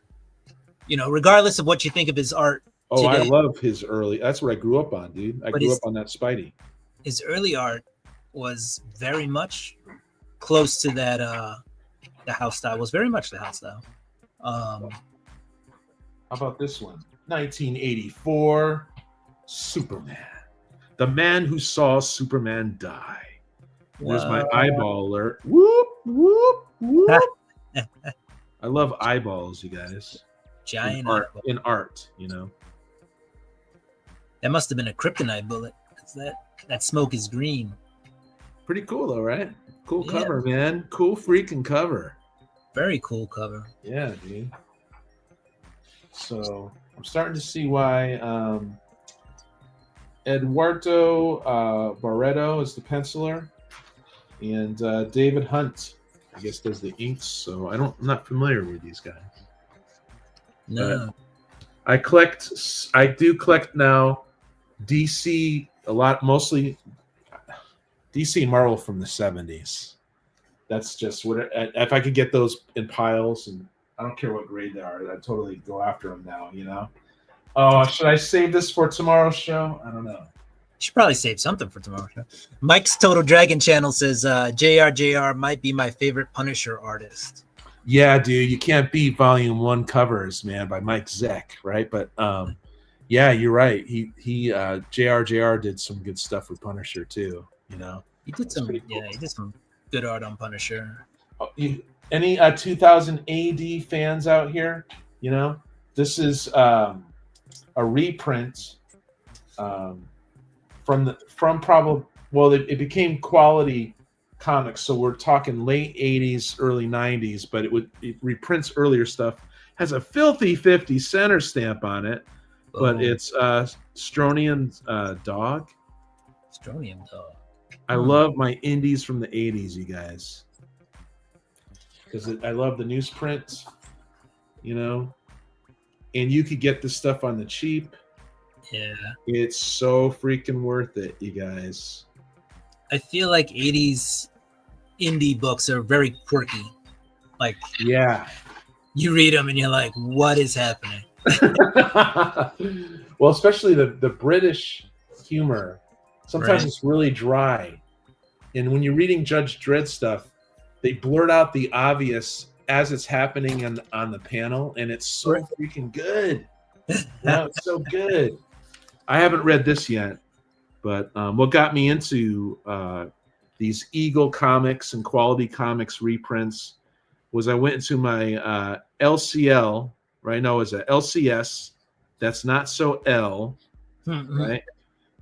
You know, regardless of what you think of his art. Oh, today, I love his early. That's what I grew up on, dude. I grew up on that Spidey. His early art was very much close to that. The house style was very much the house style. How about this one? 1984, Superman. The man who saw Superman die. There's my eyeball alert. Whoop, whoop, whoop. I love eyeballs, you guys. Giant in art, you know. That must have been a kryptonite bullet, because that smoke is green. Pretty cool though, right? Cool cover, man. Cool freaking cover. Very cool cover. Yeah, dude. So I'm starting to see why Eduardo Barreto is the penciler, and David Hunt, I guess, does the inks. So I'm not familiar with these guys. No. I do collect now DC a lot, mostly DC and Marvel from the 70s. That's just what if I could get those in piles, and I don't care what grade they are, I'd totally go after them now, you know. Oh, should I save this for tomorrow's show? I don't know. You should probably save something for tomorrow's show. Mike's Total Dragon channel says JR might be my favorite Punisher artist. Yeah, dude, you can't beat Volume 1 covers, man, by Mike Zeck, right? But yeah, you're right. He JR did some good stuff with Punisher too, you know. He did some cool. He did some good art on Punisher. Oh, any 2000 AD fans out here? You know, this is a reprint from probably, well, it became Quality Comics, so we're talking late 80s, early 90s, but it reprints earlier stuff. Has a filthy 50 center stamp on it, but it's Stronian Dog. Stronian Dog. I love my indies from the 80s, you guys, because I love the newsprint, you know, and you could get this stuff on the cheap. Yeah. It's so freaking worth it, you guys. I feel like 80s indie books are very quirky. Like, yeah, you read them and you're like, what is happening? Well, especially the British humor. Sometimes it's really dry. And when you're reading Judge Dredd stuff, they blurt out the obvious as it's happening on the panel, and it's so freaking good. It's so good. I haven't read this yet, but what got me into these Eagle Comics and Quality Comics reprints was I went into my LCL, right now is a LCS, that's not so L, right?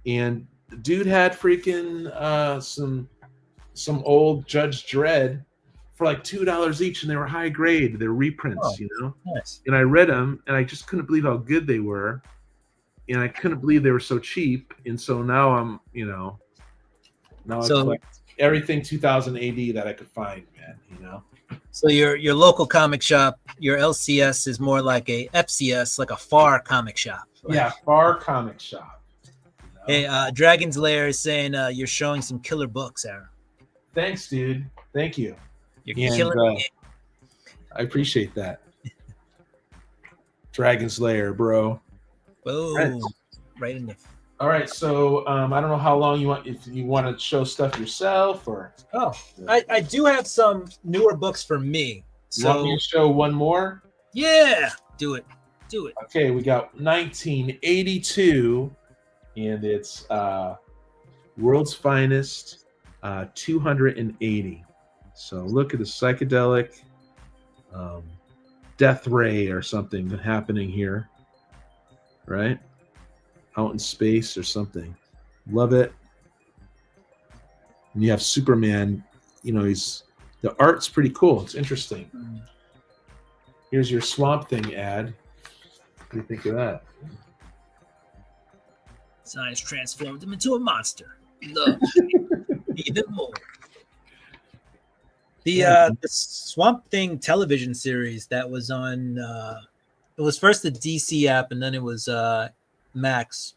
And the dude had freaking some old Judge Dredd for like $2 each, and they were high grade. They're reprints, you know. Nice. And I read them, and I just couldn't believe how good they were, and I couldn't believe they were so cheap. And so now I'm, you know, I collect everything 2000 AD that I could find, man. You know. So your local comic shop, your LCS is more like a FCS, like a far comic shop. Right? Yeah, far comic shop. You know? Hey, Dragon's Lair is saying you're showing some killer books, Aaron. Thanks, dude. Thank you. You're killing it. I appreciate that. Dragon's Lair, bro. Boom. Right in there. All right, so I don't know how long you want, if you want to show stuff yourself or. Oh, I do have some newer books for me. So you want me to show one more? Yeah, do it. Okay, we got 1982, and it's World's Finest 280. So look at the psychedelic death ray or something happening here, right? Out in space or something. Love it. And you have Superman, the art's pretty cool. It's interesting. Here's your Swamp Thing ad. What do you think of that? Science transformed him into a monster. Love even more. The Swamp Thing television series that was on it was first the DC app and then it was Max,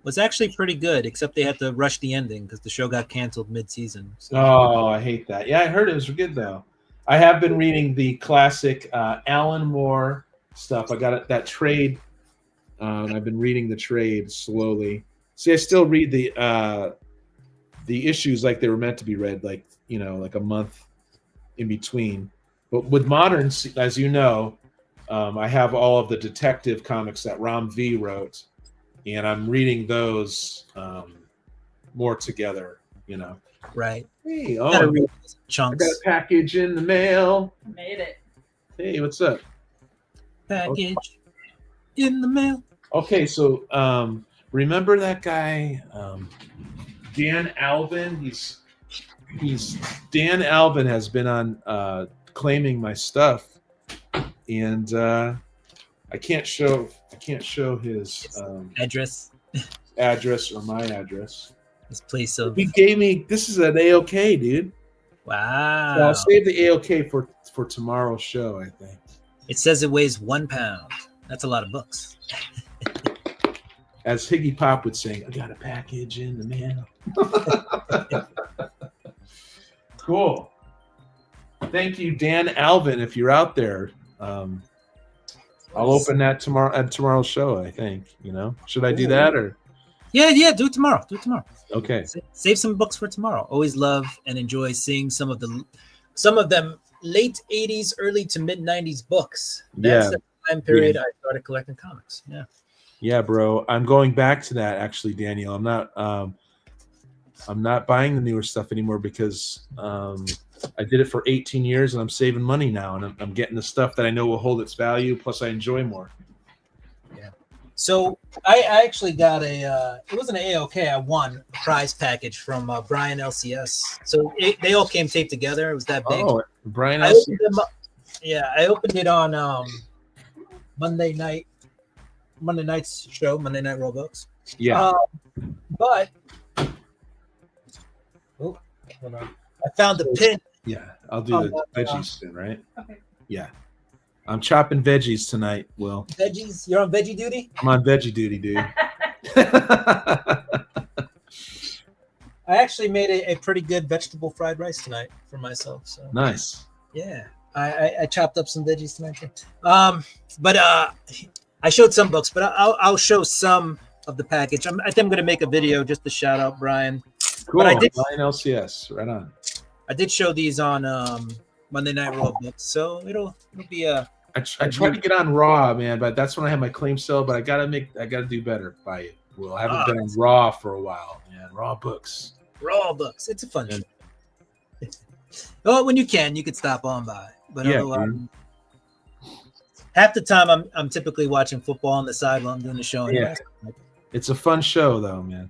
was actually pretty good, except they had to rush the ending because the show got canceled mid-season. So. Oh, I hate that. Yeah, I heard it was good though. I have been reading the classic Alan Moore stuff. I got that trade, and I've been reading the trade slowly. See, I still read the issues like they were meant to be read, like a month in between. But with modern, as you know, I have all of the detective comics that Ram V wrote, and I'm reading those more together. Right. Hey, chunks. I got a package in the mail. Made it. Hey, what's up? Package in the mail. Okay, so remember that guy, Dan Alvin? He's Dan Alvin has been on claiming my stuff, and I can't show his address or my address. His place of. He gave me. This is an AOK, dude. Wow. So I'll save the AOK for tomorrow's show, I think. It says it weighs 1 pound. That's a lot of books. As Higgy Pop would say, I got a package in the mail. Cool. Thank you, Dan Alvin, if you're out there. I'll open that tomorrow at tomorrow's show, I think. Should I do that or? Yeah, do it tomorrow. Okay. Save some books for tomorrow. Always love and enjoy seeing some of them late 80s, early to mid 90s books. That's the time period I started collecting comics. Yeah. Yeah, bro. I'm going back to that actually, Daniel. I'm not buying the newer stuff anymore because I did it for 18 years and I'm saving money now, and I'm getting the stuff that I know will hold its value. Plus, I enjoy more. Yeah. So I actually got it was an AOK. I won a prize package from Brian LCS. So they all came taped together. It was that big. Oh, Brian LCS. I opened it on Monday night's show, Monday Night Robux. Yeah. But hold on. I found the pin. Yeah, I'll do the veggies soon, right? Okay. Yeah. I'm chopping veggies tonight, Will. Veggies? You're on veggie duty? I'm on veggie duty, dude. I actually made a pretty good vegetable fried rice tonight for myself. So Nice. Yeah. I chopped up some veggies tonight too. But I showed some books, but I'll show some of the package. I think I'm going to make a video just to shout out Brian. Cool. But Brian LCS, right on. I did show these on Monday Night Raw books, so it'll be a. I tried to get on Raw, man, but that's when I have my claim sale. But I gotta do better by it. Well, I haven't been on Raw for a while, man. Raw books. It's a fun show. Well, when you could stop on by. But half the time I'm typically watching football on the side while I'm doing the show. Yeah. It's a fun show though, man.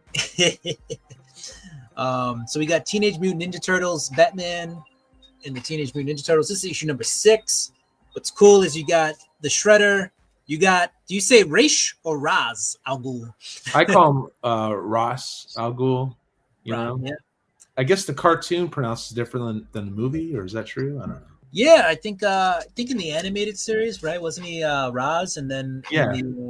So we got Teenage Mutant Ninja Turtles, Batman, and the Teenage Mutant Ninja Turtles. This is issue number 6. What's cool is you got the Shredder. You got, do you say Raish or Raz Al Ghul? I call him Ross Al Ghul. You know? Yeah. I guess the cartoon pronounces different than the movie, or is that true? I don't know. Yeah, I think in the animated series, right? Wasn't he Raz? And then in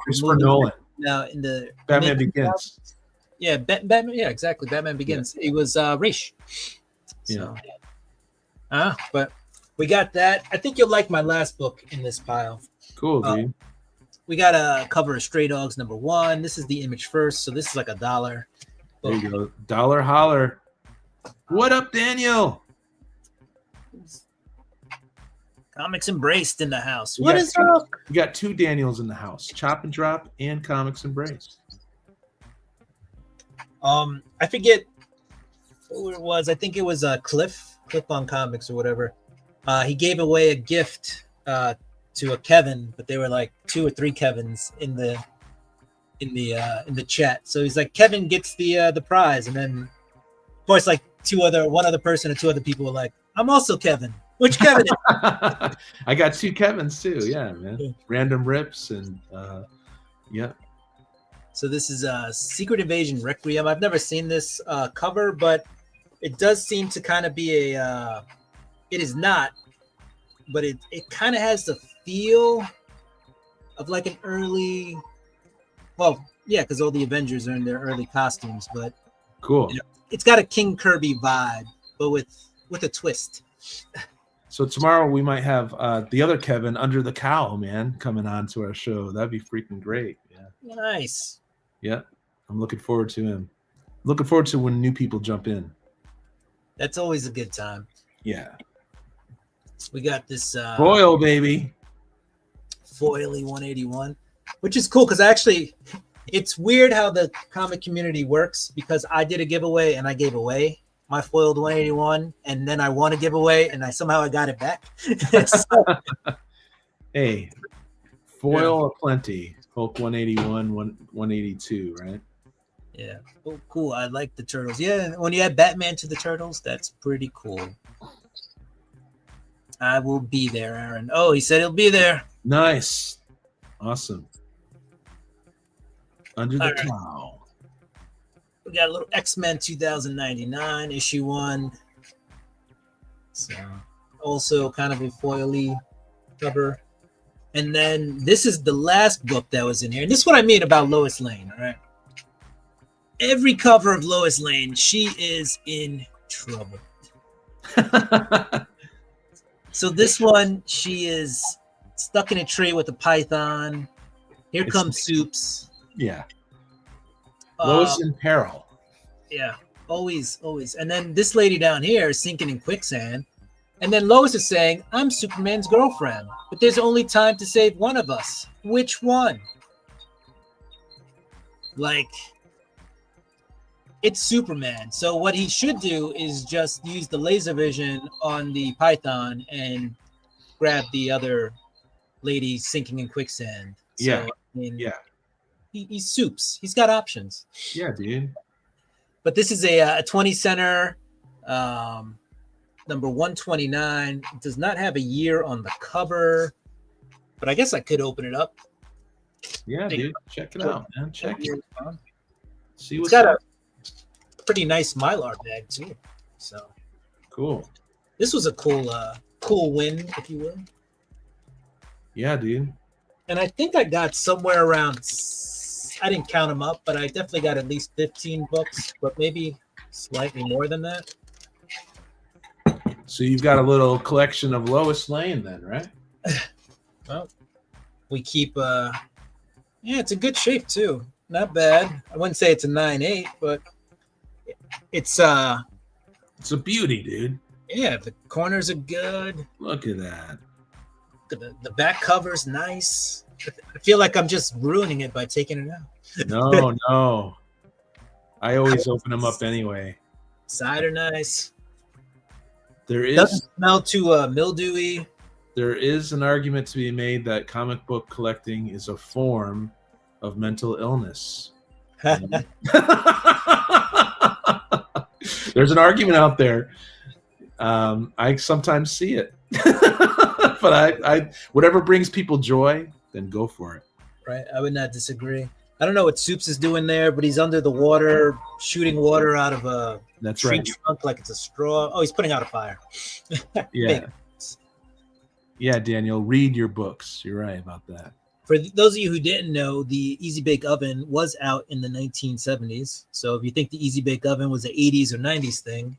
Christopher Nolan. Now in the Batman Begins. Yeah, Batman. Yeah, exactly. Batman Begins. Yeah. He was Raish. So, but we got that. I think you'll like my last book in this pile. Cool, dude. We got a cover of Stray Dogs #1. This is the Image First, so this is like $1. There you go. Dollar holler. What up, Daniel? Comics Embraced in the house. What is up? We got 2 Daniels in the house. Chop and Drop and Comics Embraced. I forget who it was. I think it was Cliff on Comics or whatever. He gave away a gift to a Kevin, but they were like 2 or 3 Kevins in the chat. So he's like, Kevin gets the prize, and then of course like one other person and 2 other people were like, I'm also Kevin. Which Kevin? I got 2 Kevins too. Yeah, man. Yeah. Random rips and yeah. So this is Secret Invasion Requiem. I've never seen this cover, but it does seem to kind of be a. It is not, but it kind of has the feel of like an early. Well, yeah, because all the Avengers are in their early costumes, but cool. You know, it's got a King Kirby vibe, but with a twist. So tomorrow we might have the other Kevin Under the Cowl, man, coming on to our show. That'd be freaking great. Yeah. Nice. Yeah, I'm looking forward to him. Looking forward to when new people jump in. That's always a good time. Yeah. We got this foil, baby. Foily 181, which is cool because actually it's weird how the comic community works, because I did a giveaway and I gave away my foiled 181, and then I won a giveaway and I got it back. So, hey, foil aplenty. Hulk 181, 182, right? Yeah. Oh, cool. I like the Turtles. Yeah, when you add Batman to the Turtles, that's pretty cool. I will be there, Aaron. Oh, he said he'll be there. Nice. Awesome. Under the Cowl. We got a little X-Men 2099 issue 1. So also kind of a foily cover. And then this is the last book that was in here. And this is what I mean about Lois Lane, all right? Every cover of Lois Lane, she is in trouble. So this one, she is stuck in a tree with a python. Here comes Soups. Yeah. Lois in peril. Yeah, always. And then this lady down here is sinking in quicksand. And then Lois is saying, I'm Superman's girlfriend, but there's only time to save one of us. Which one? Like, it's Superman. So what he should do is just use the laser vision on the python and grab the other lady sinking in quicksand. So, yeah. I mean, yeah. He's Soups. He's got options. Yeah, dude. But this is a 20 center, number 129. It does not have a year on the cover, but I guess I could open it up. Yeah, dude. Check it out, man. Check it. See what's it's got a pretty nice Mylar bag too. So cool. This was a cool win, if you will. Yeah, dude. And I think I got somewhere around, I didn't count them up, but I definitely got at least 15 books, but maybe slightly more than that. So you've got a little collection of Lois Lane then, right? Well, we keep, yeah, it's in good shape too. Not bad. I wouldn't say it's a 9.8, but it's a beauty, dude. Yeah, the corners are good. Look at that. The back cover's nice. I feel like I'm just ruining it by taking it out. No. I always open them up anyway. Side are nice. Doesn't smell too mildewy. There is an argument to be made that comic book collecting is a form of mental illness. There's an argument out there. I sometimes see it. But I whatever brings people joy, then go for it. Right. I would not disagree. I don't know what Soups is doing there, but he's under the water, shooting water out of a tree trunk like it's a straw. Oh, he's putting out a fire. Yeah. Yeah, Daniel, read your books. You're right about that. For those of you who didn't know, the Easy Bake Oven was out in the 1970s. So if you think the Easy Bake Oven was an 80s or 90s thing,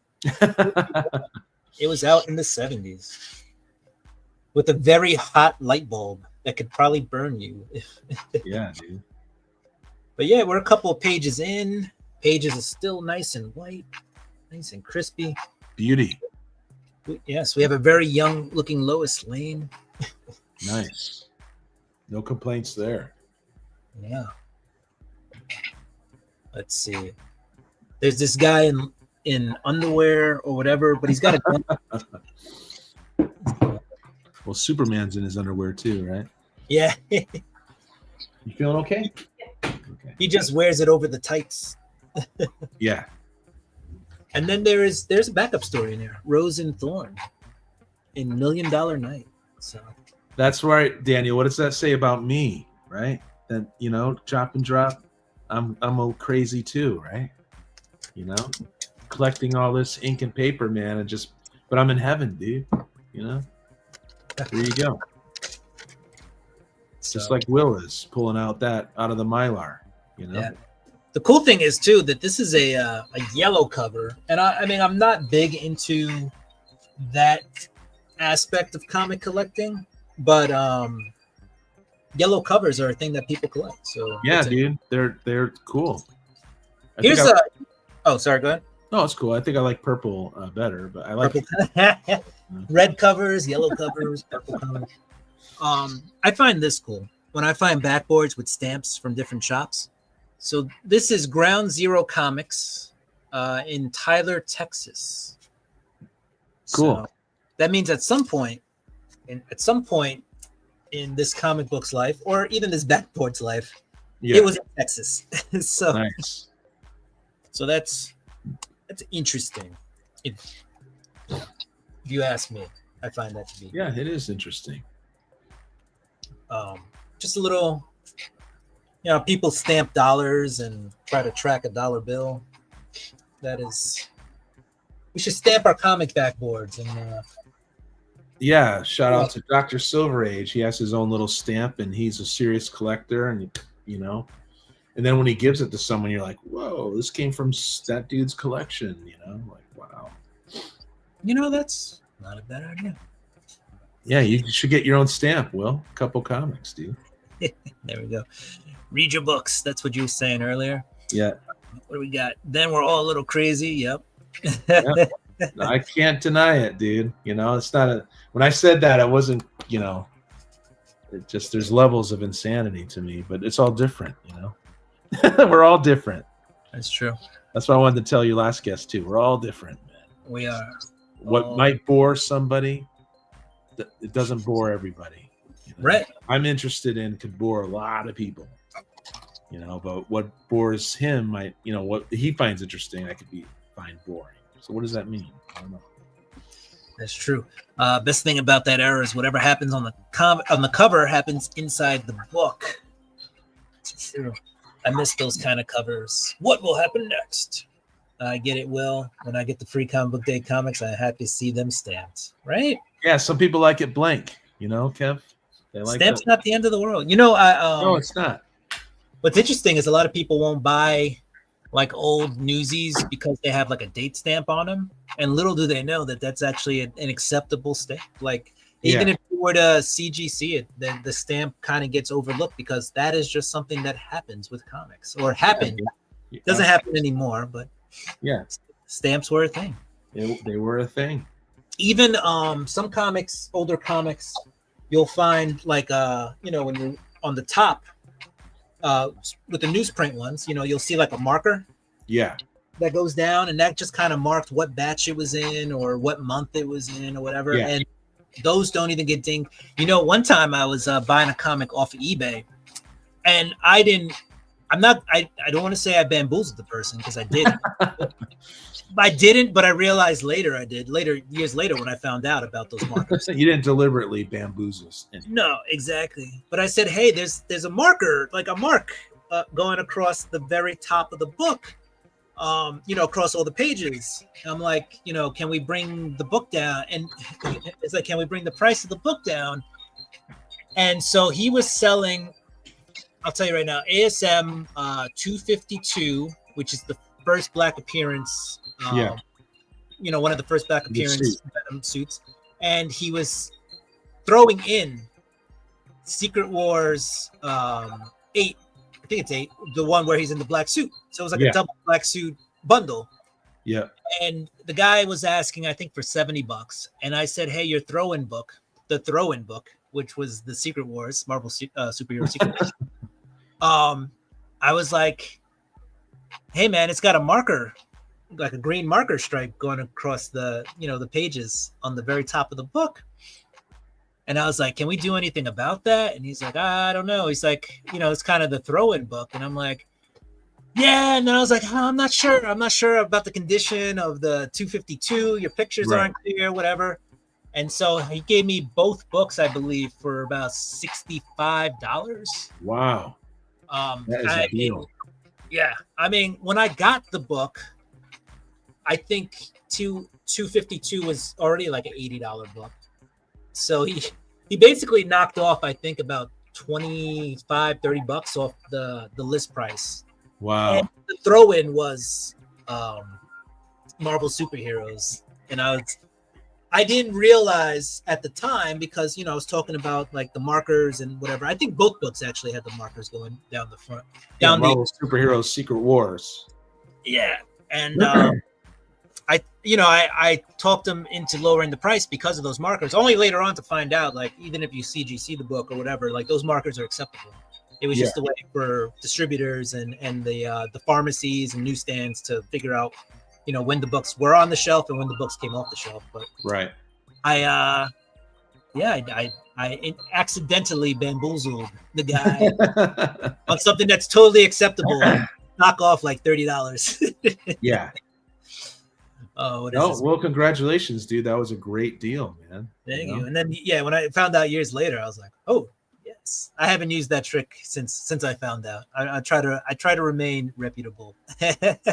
it was out in the 70s with a very hot light bulb that could probably burn you. Yeah, dude. But yeah, we're a couple of pages in. Pages are still nice and white, nice and crispy. Beauty. Yes, we have a very young looking Lois Lane. Nice. No complaints there. Yeah. Let's see. There's this guy in underwear or whatever, but he's got a gun. Well, Superman's in his underwear too, right? Yeah. You feeling okay? Okay. He just wears it over the tights. Yeah. And then there's a backup story in there, Rose and Thorn in $1 Million Night. So that's right, Daniel. What does that say about me, right? That, you know, chop and drop. I'm a crazy too, right? You know, collecting all this ink and paper, man, and but I'm in heaven, dude. You know, there you go. So, just like Will is pulling out of the Mylar, you know. Yeah. The cool thing is too that this is a yellow cover, and I mean I'm not big into that aspect of comic collecting, but yellow covers are a thing that people collect. So yeah, dude, they're cool. Oh, sorry, go ahead. No, it's cool. I think I like purple better, but I like red covers, yellow covers, purple covers. I find this cool when I find backboards with stamps from different shops. So this is Ground Zero Comics in Tyler, Texas. Cool. So that means at some point in this comic book's life, or even this backboard's life, it was in Texas. So nice. So that's interesting. If you ask me, I find that to be. Yeah, it is interesting. Just a little, you know, people stamp dollars and try to track a dollar bill. We should stamp our comic backboards and. Yeah, shout out to Dr. Silver Age. He has his own little stamp, and he's a serious collector, and you know. And then when he gives it to someone, you're like, whoa, this came from that dude's collection, you know? Like, wow. You know, that's not a bad idea. Yeah, you should get your own stamp, Will. A couple comics, dude. There we go. Read your books. That's what you were saying earlier. Yeah. What do we got? Then we're all a little crazy. Yep. Yep. I can't deny it, dude. You know, it's not when I said that, I wasn't, you know, there's levels of insanity to me, but it's all different, you know? We're all different. That's true. That's what I wanted to tell you last guest too. We're all different, man. We are. What might bore somebody, it doesn't bore everybody. You know? Right. I'm interested in could bore a lot of people. You know, but what bores him might, you know, what he finds interesting, I could find boring. So what does that mean? I don't know. That's true. Best thing about that era is whatever happens on the cover happens inside the book. It's true. I miss those kind of covers. What will happen next? I get it, Will. When I get the free Comic Book Day comics, I'm happy to see them stamped. Right? Yeah, some people like it blank. You know, Kev? They like Stamp's not the end of the world. You know, no, it's not. What's interesting is a lot of people won't buy like old newsies because they have like a date stamp on them. And little do they know that that's actually an acceptable stamp. Like, even if you were to CGC it, then the stamp kind of gets overlooked because that is just something that happens with comics, or happened. Yeah. Doesn't happen anymore, but stamps were a thing. They were a thing. Even some comics, older comics, you'll find like you know, when you're on the top with the newsprint ones, you know, you'll see like a marker. Yeah. That goes down, and that just kind of marked what batch it was in or what month it was in or whatever. Yeah. And those don't even get dinged. You know, one time I was buying a comic off of eBay, and I don't want to say I bamboozled the person because I didn't. I didn't, but I realized later I did. Years later, when I found out about those markers. You didn't deliberately bamboozle. No, exactly. But I said, hey, there's a marker, like a mark going across the very top of the book. You know, across all the pages. I'm like, you know, can we bring the book down? And it's like, can we bring the price of the book down? And so he was selling, I'll tell you right now, ASM 252, which is the first black appearance. You know, one of the first black appearance suits. And he was throwing in Secret Wars 8. I think it's 8, the one where he's in the black suit. So it was like a double black suit bundle. Yeah. And the guy was asking, I think, for $70. And I said, hey, your the throw-in book, which was the Secret Wars, Marvel superhero Secret Wars. I was like, hey, man, it's got a marker a green marker stripe going across the the pages on the very top of the book. And I was like, can we do anything about that? And he's like, I don't know. He's like, it's kind of the throw-in book. And I'm like, yeah. And then I was like, I'm not sure. I'm not sure about the condition of the 252. Your pictures aren't clear, whatever. And so he gave me both books, I believe, for about $65. Wow. That is a deal. Yeah. I mean, when I got the book, I think 252 was already like an $80 book. So he basically knocked off, I think, about $25-$30 off the list price. Wow. And the throw-in was Marvel Superheroes. And I didn't realize at the time because, I was talking about like the markers and whatever. I think both books actually had the markers going down the front. Down Marvel Superheroes Secret Wars. Yeah. And I talked them into lowering the price because of those markers. Only later on to find out, like, even if you CGC the book or whatever, like those markers are acceptable. It was just a way for distributors and the pharmacies and newsstands to figure out, when the books were on the shelf and when the books came off the shelf. But I accidentally bamboozled the guy on something that's totally acceptable. Knock off like $30. Yeah. Oh, well, congratulations, dude. That was a great deal, man. Thank you. And then, when I found out years later, I was like, oh, yes. I haven't used that trick since I found out. I try to remain reputable.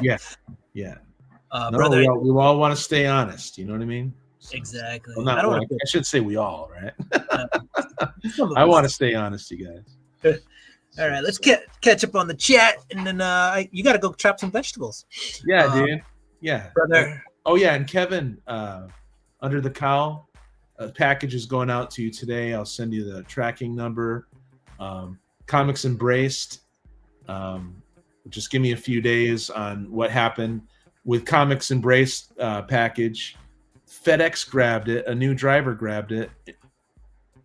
Yeah. Brother, we all want to stay honest. You know what I mean? Exactly. Well, I should say we all, right? I want to stay honest, you guys. All right, let's catch up on the chat, and then you got to go chop some vegetables. Yeah, dude. Yeah, brother. Oh yeah, and Kevin, Under the Cowl, a package is going out to you today. I'll send you the tracking number. Comics Embraced. Just give me a few days on what happened with Comics Embraced package. FedEx grabbed it. A new driver grabbed it,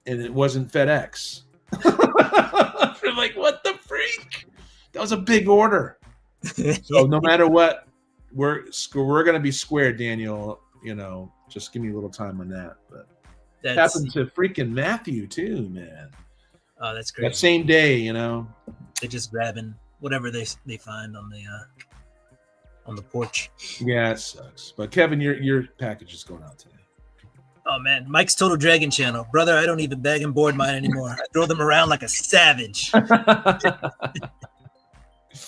and it wasn't FedEx. We're like, what the freak? That was a big order. So no matter what. We're going to be squared, Daniel. Just give me a little time on that. But it happened to freaking Matthew too, man. Oh, that's great. That same day, they're just grabbing whatever they find on the porch. Yeah, it sucks. But Kevin, your package is going out today. Oh man, Mike's Total Dragon channel, brother. I don't even bag and board mine anymore. I throw them around like a savage.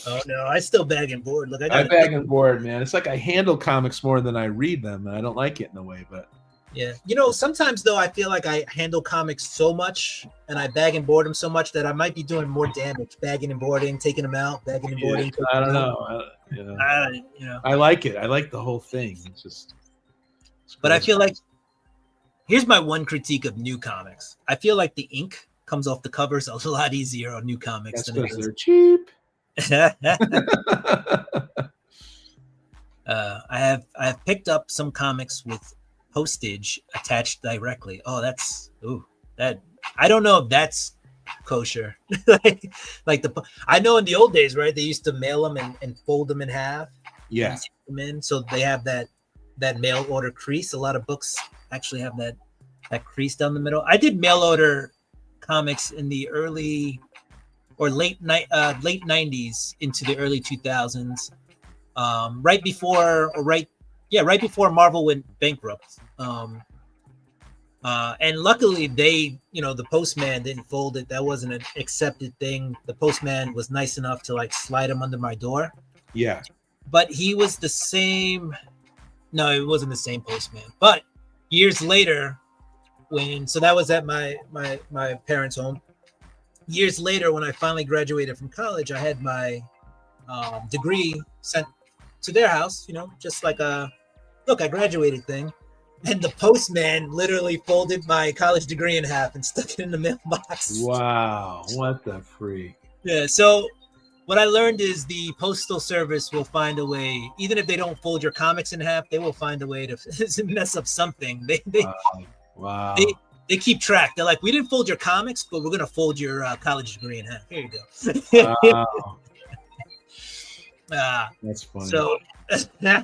Oh no, I still bag and board. Look, I bag and board, man. It's like I handle comics more than I read them, and I don't like it in a way. But yeah, sometimes though I feel like I handle comics so much and I bag and board them so much that I might be doing more damage, bagging and boarding, taking them out, bagging and boarding. I don't know. I like it. I like the whole thing. It's but I feel like here's my one critique of new comics. I feel like the ink comes off the covers a lot easier on new comics. That's because they're cheap. I have picked up some comics with postage attached directly. Oh, that I don't know if that's kosher. I know in the old days, right? They used to mail them and fold them in half. Yeah. Them in, so they have that mail order crease. A lot of books actually have that crease down the middle. I did mail order comics in the early or late 90s into the early 2000s, right before Marvel went bankrupt. And luckily they, the postman didn't fold it. That wasn't an accepted thing. The postman was nice enough to like slide them under my door. Yeah. But he was the same. No, it wasn't the same postman. But years later, so that was at my parents' home. Years later, when I finally graduated from college, I had my degree sent to their house, just like a look, I graduated thing. And the postman literally folded my college degree in half and stuck it in the mailbox. Wow, what the freak. Yeah, so what I learned is the postal service will find a way, even if they don't fold your comics in half, they will find a way to mess up something. Wow. They keep track. They're like, we didn't fold your comics, but we're going to fold your college degree in half. Here you go. Wow. That's funny. So Yeah.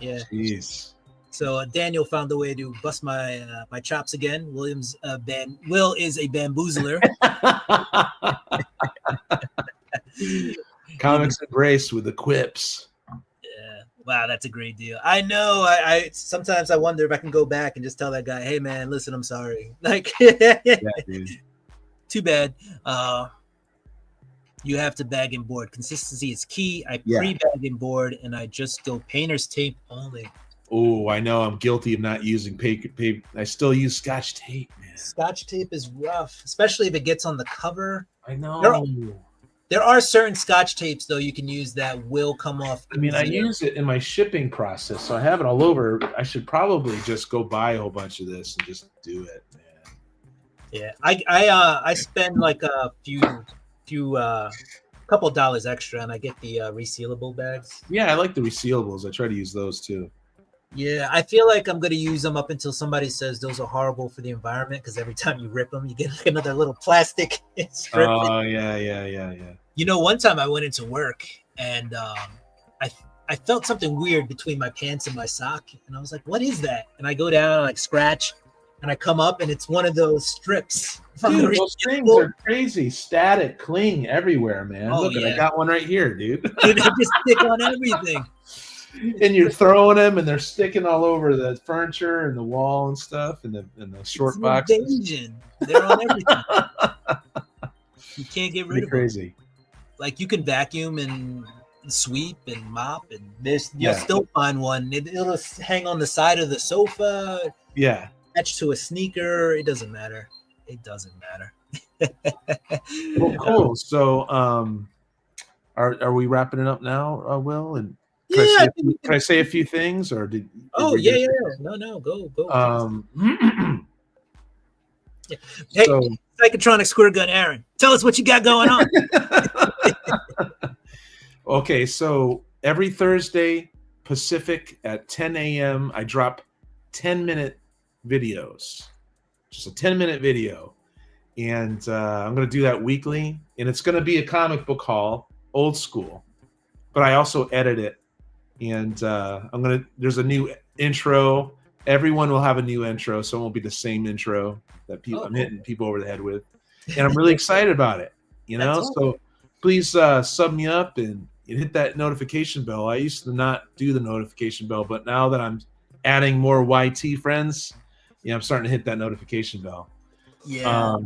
Jeez. So Daniel found a way to bust my my chops again. Will is a bamboozler. Comics embraced with the quips. Yeah. Wow, that's a great deal. I know. I sometimes I wonder if I can go back and just tell that guy, "Hey, man, listen, I'm sorry." Like, Yeah, dude. too bad. You have to bag and board. Consistency is key. I pre-bag and board, and I just go painter's tape only. Oh, I know. I'm guilty of not using paper. I still use Scotch tape, man. Scotch tape is rough, especially if it gets on the cover. I know. There are certain Scotch tapes, though, you can use that will come off. I mean, I use it in my shipping process, so I have it all over. I should probably just go buy a whole bunch of this and just do it, man. Yeah, I spend like a couple dollars extra, and I get the resealable bags. Yeah, I like the resealables. I try to use those too. Yeah, I feel like I'm gonna use them up until somebody says those are horrible for the environment. Because every time you rip them, you get like another little plastic strip. Oh yeah. You know, one time I went into work and I felt something weird between my pants and my sock, and I was like, "What is that?" And I go down and like scratch, and I come up, and it's one of those strips. Dude, those things are crazy. Static, cling everywhere, man. Oh, Look, yeah. I got one right here, dude. Dude, they just stick on everything. And you're throwing them, and they're sticking all over the furniture and the wall and stuff, and the short boxes. Invasion. They're on everything. You can't get rid of them. Crazy. Like you can vacuum and sweep and mop, and you'll still find one. It'll hang on the side of the sofa. Yeah. Attached to a sneaker. It doesn't matter. It doesn't matter. Well, cool. So, are we wrapping it up now, Will? And can I say a few things, or did? Yeah. No, go. Yeah. Hey, so, Psychotronic Squirt Gun Aaron, tell us what you got going on. Okay, so every Thursday Pacific at 10 a.m. I drop 10-minute videos, just a 10-minute video, and I'm going to do that weekly, and it's going to be a comic book haul, old school, but I also edit it, and there's a new intro. Everyone will have a new intro, so it won't be the same intro that I'm hitting people over the head with, and I'm really excited about it. Awesome. So please sub me up and hit that notification bell. I used to not do the notification bell, but now that I'm adding more YT friends, I'm starting to hit that notification bell. Yeah.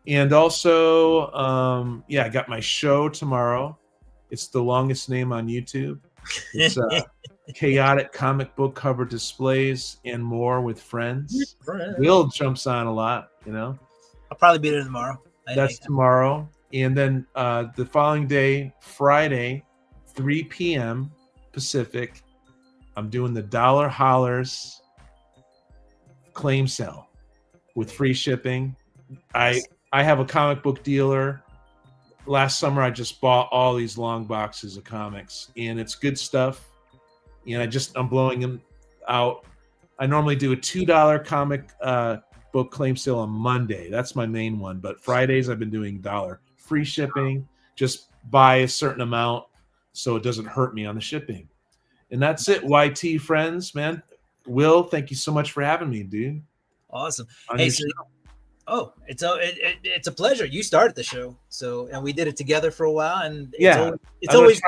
And also, I got my show tomorrow. It's the longest name on YouTube. It's chaotic comic book cover displays and more with friends. Will jumps on a lot, I'll probably be there tomorrow. That's tomorrow. And then the following day, Friday, 3 p.m. Pacific, I'm doing the Dollar Hollers claim sale with free shipping. I have a comic book dealer. Last summer, I just bought all these long boxes of comics, and it's good stuff. I'm blowing them out. I normally do a $2 comic book claim sale on Monday. That's my main one. But Fridays, I've been doing $1. Free shipping. Just buy a certain amount so it doesn't hurt me on the shipping. And that's it, YT friends, man. Will, thank you so much for having me, dude. Awesome. Hey, it's a pleasure. You started the show, and we did it together for a while, and it's always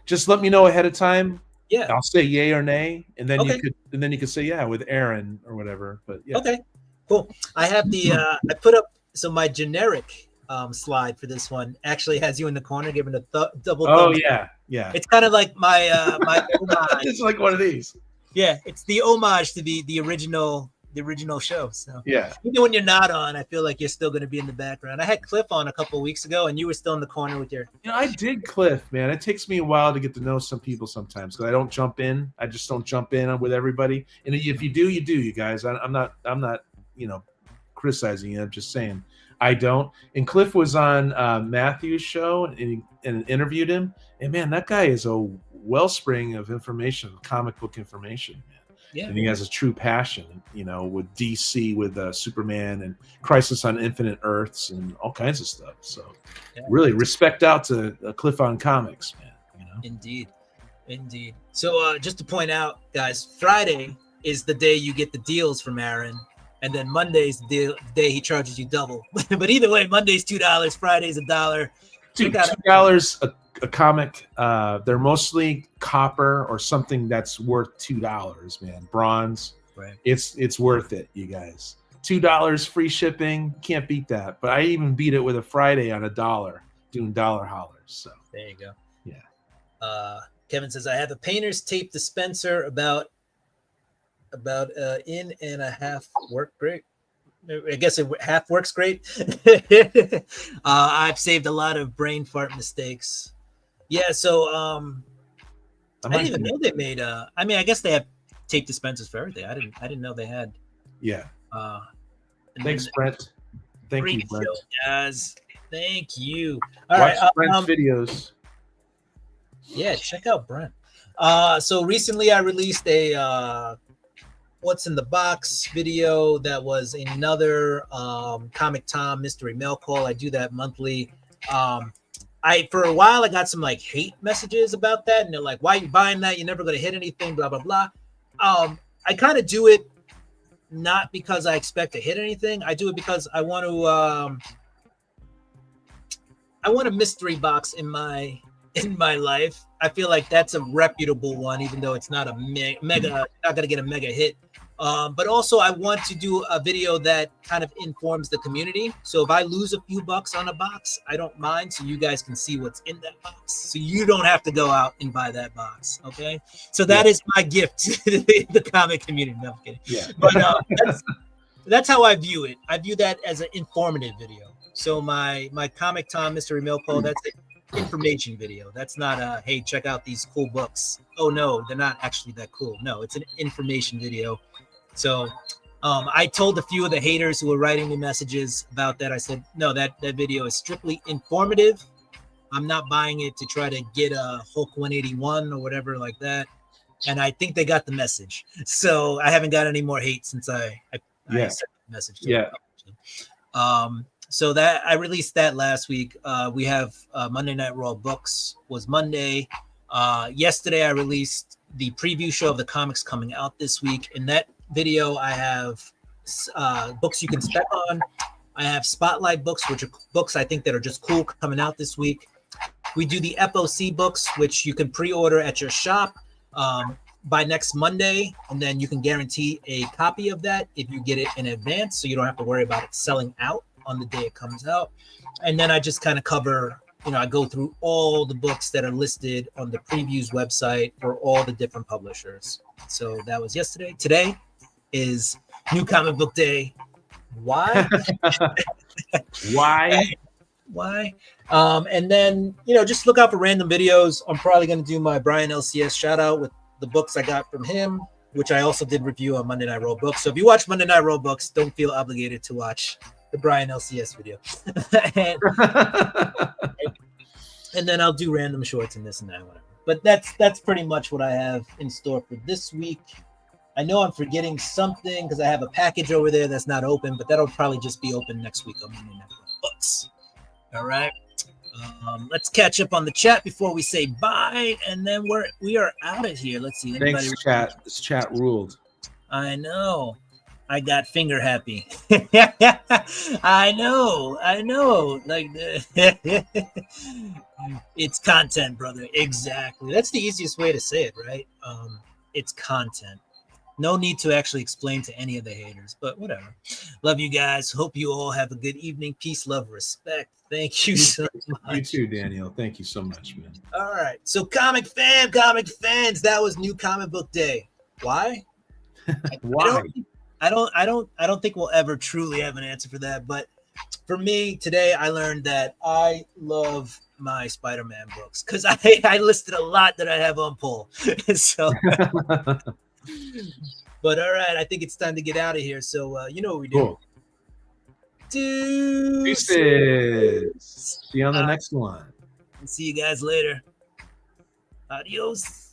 just let me know ahead of time. Yeah, I'll say yay or nay, and then you could say yeah with Aaron or whatever. But yeah. Okay, cool. I have the I put up my generic slide for this one actually has you in the corner giving a double. Oh yeah. It's kind of like my homage. It's like one of these. Yeah, it's the homage to the original show. So yeah, even when you're not on, I feel like you're still going to be in the background. I had Cliff on a couple of weeks ago, and you were still in the corner with your. I did Cliff, man. It takes me a while to get to know some people sometimes because I don't jump in. I just don't jump in with everybody. And if you do, you do, you guys. I'm not criticizing you. I'm just saying I don't. And Cliff was on Matthew's show and interviewed him. And man, that guy is a wellspring of information, comic book information, man. Yeah. And he has a true passion, with DC, with Superman and Crisis on Infinite Earths and all kinds of stuff. So really respect out to Cliff on Comics, man. Indeed. Indeed. So just to point out, guys, Friday is the day you get the deals from Aaron, and then Monday's the day he charges you double. But either way, Monday's $2, Friday's $1. Dude, $2 a comic. They're mostly copper or something that's worth $2, man. Bronze. Right. It's worth it, you guys. $2 free shipping. Can't beat that. But I even beat it with a Friday on $1 doing dollar hollers. So there you go. Yeah. Kevin says, I have a painter's tape dispenser about in and a half work great. I guess half works great. I've saved a lot of brain fart mistakes. Yeah, so I didn't even know they made I mean, I guess they have tape dispensers for everything. I didn't know they had. Yeah. Thanks, Brent. Thank you, Brent. Guys. Thank you. All right, Brent's videos. Yeah, check out Brent. So recently I released a What's in the Box video that was another Comic Tom mystery mail call. I do that monthly. For a while I got some like hate messages about that, and they're like, why are you buying that? You're never gonna hit anything, blah blah blah. I kind of do it not because I expect to hit anything. I do it because I want a mystery box in my life. I feel like that's a reputable one, even though it's not a mega, not gonna get a mega hit. But also I want to do a video that kind of informs the community. So if I lose a few bucks on a box, I don't mind, so you guys can see what's in that box. So you don't have to go out and buy that box. Okay. So that is my gift to the comic community. No, I'm kidding. Yeah. But that's how I view it. I view that as an informative video. So my Comic Tom mystery mail call, that's an information video. That's not a, hey, check out these cool books. Oh no, they're not actually that cool. No, it's an information video. So I told a few of the haters who were writing me messages about that. I said, no, that video is strictly informative. I'm not buying it to try to get a Hulk 181 or whatever like that. And I think they got the message. So I haven't got any more hate since I sent the message to them. So that I released that last week. We have Monday Night Raw Books was Monday. Yesterday I released the preview show of the comics coming out this week. In that video, I have books you can spec on. I have spotlight books, which are books I think that are just cool coming out this week. We do the FOC books, which you can pre-order at your shop by next Monday, and then you can guarantee a copy of that if you get it in advance, so you don't have to worry about it selling out on the day it comes out. And then I just kind of cover, I go through all the books that are listed on the previews website for all the different publishers. So that was yesterday. Today is New Comic Book Day. Why? Why? And then, just look out for random videos. I'm probably going to do my Brian LCS shout out with the books I got from him, which I also did review on Monday Night Raw Books. So if you watch Monday Night Raw Books, don't feel obligated to watch the Brian LCS video. and then I'll do random shorts and this and that, whatever. But that's pretty much what I have in store for this week. I know I'm forgetting something because I have a package over there that's not open, but that'll probably just be open next week on Monday Night Raw Books. All right. Let's catch up on the chat before we say bye, and then we are out of here. Let's see. Thanks, chat. This chat ruled. I know. I got finger happy. I know. Like it's content, brother. Exactly. That's the easiest way to say it, right? It's content. No need to actually explain to any of the haters, but whatever. Love you guys. Hope you all have a good evening. Peace, love, respect. Thank you so much. You too, Daniel. Thank you so much, man. All right. So comic fans, that was New Comic Book Day. Why? Why? I don't think we'll ever truly have an answer for that. But for me, today I learned that I love my Spider-Man books because I listed a lot that I have on pull. So but all right, I think it's time to get out of here. So you know what we do. Cool. Deuces. See you on the next one. See you guys later. Adios.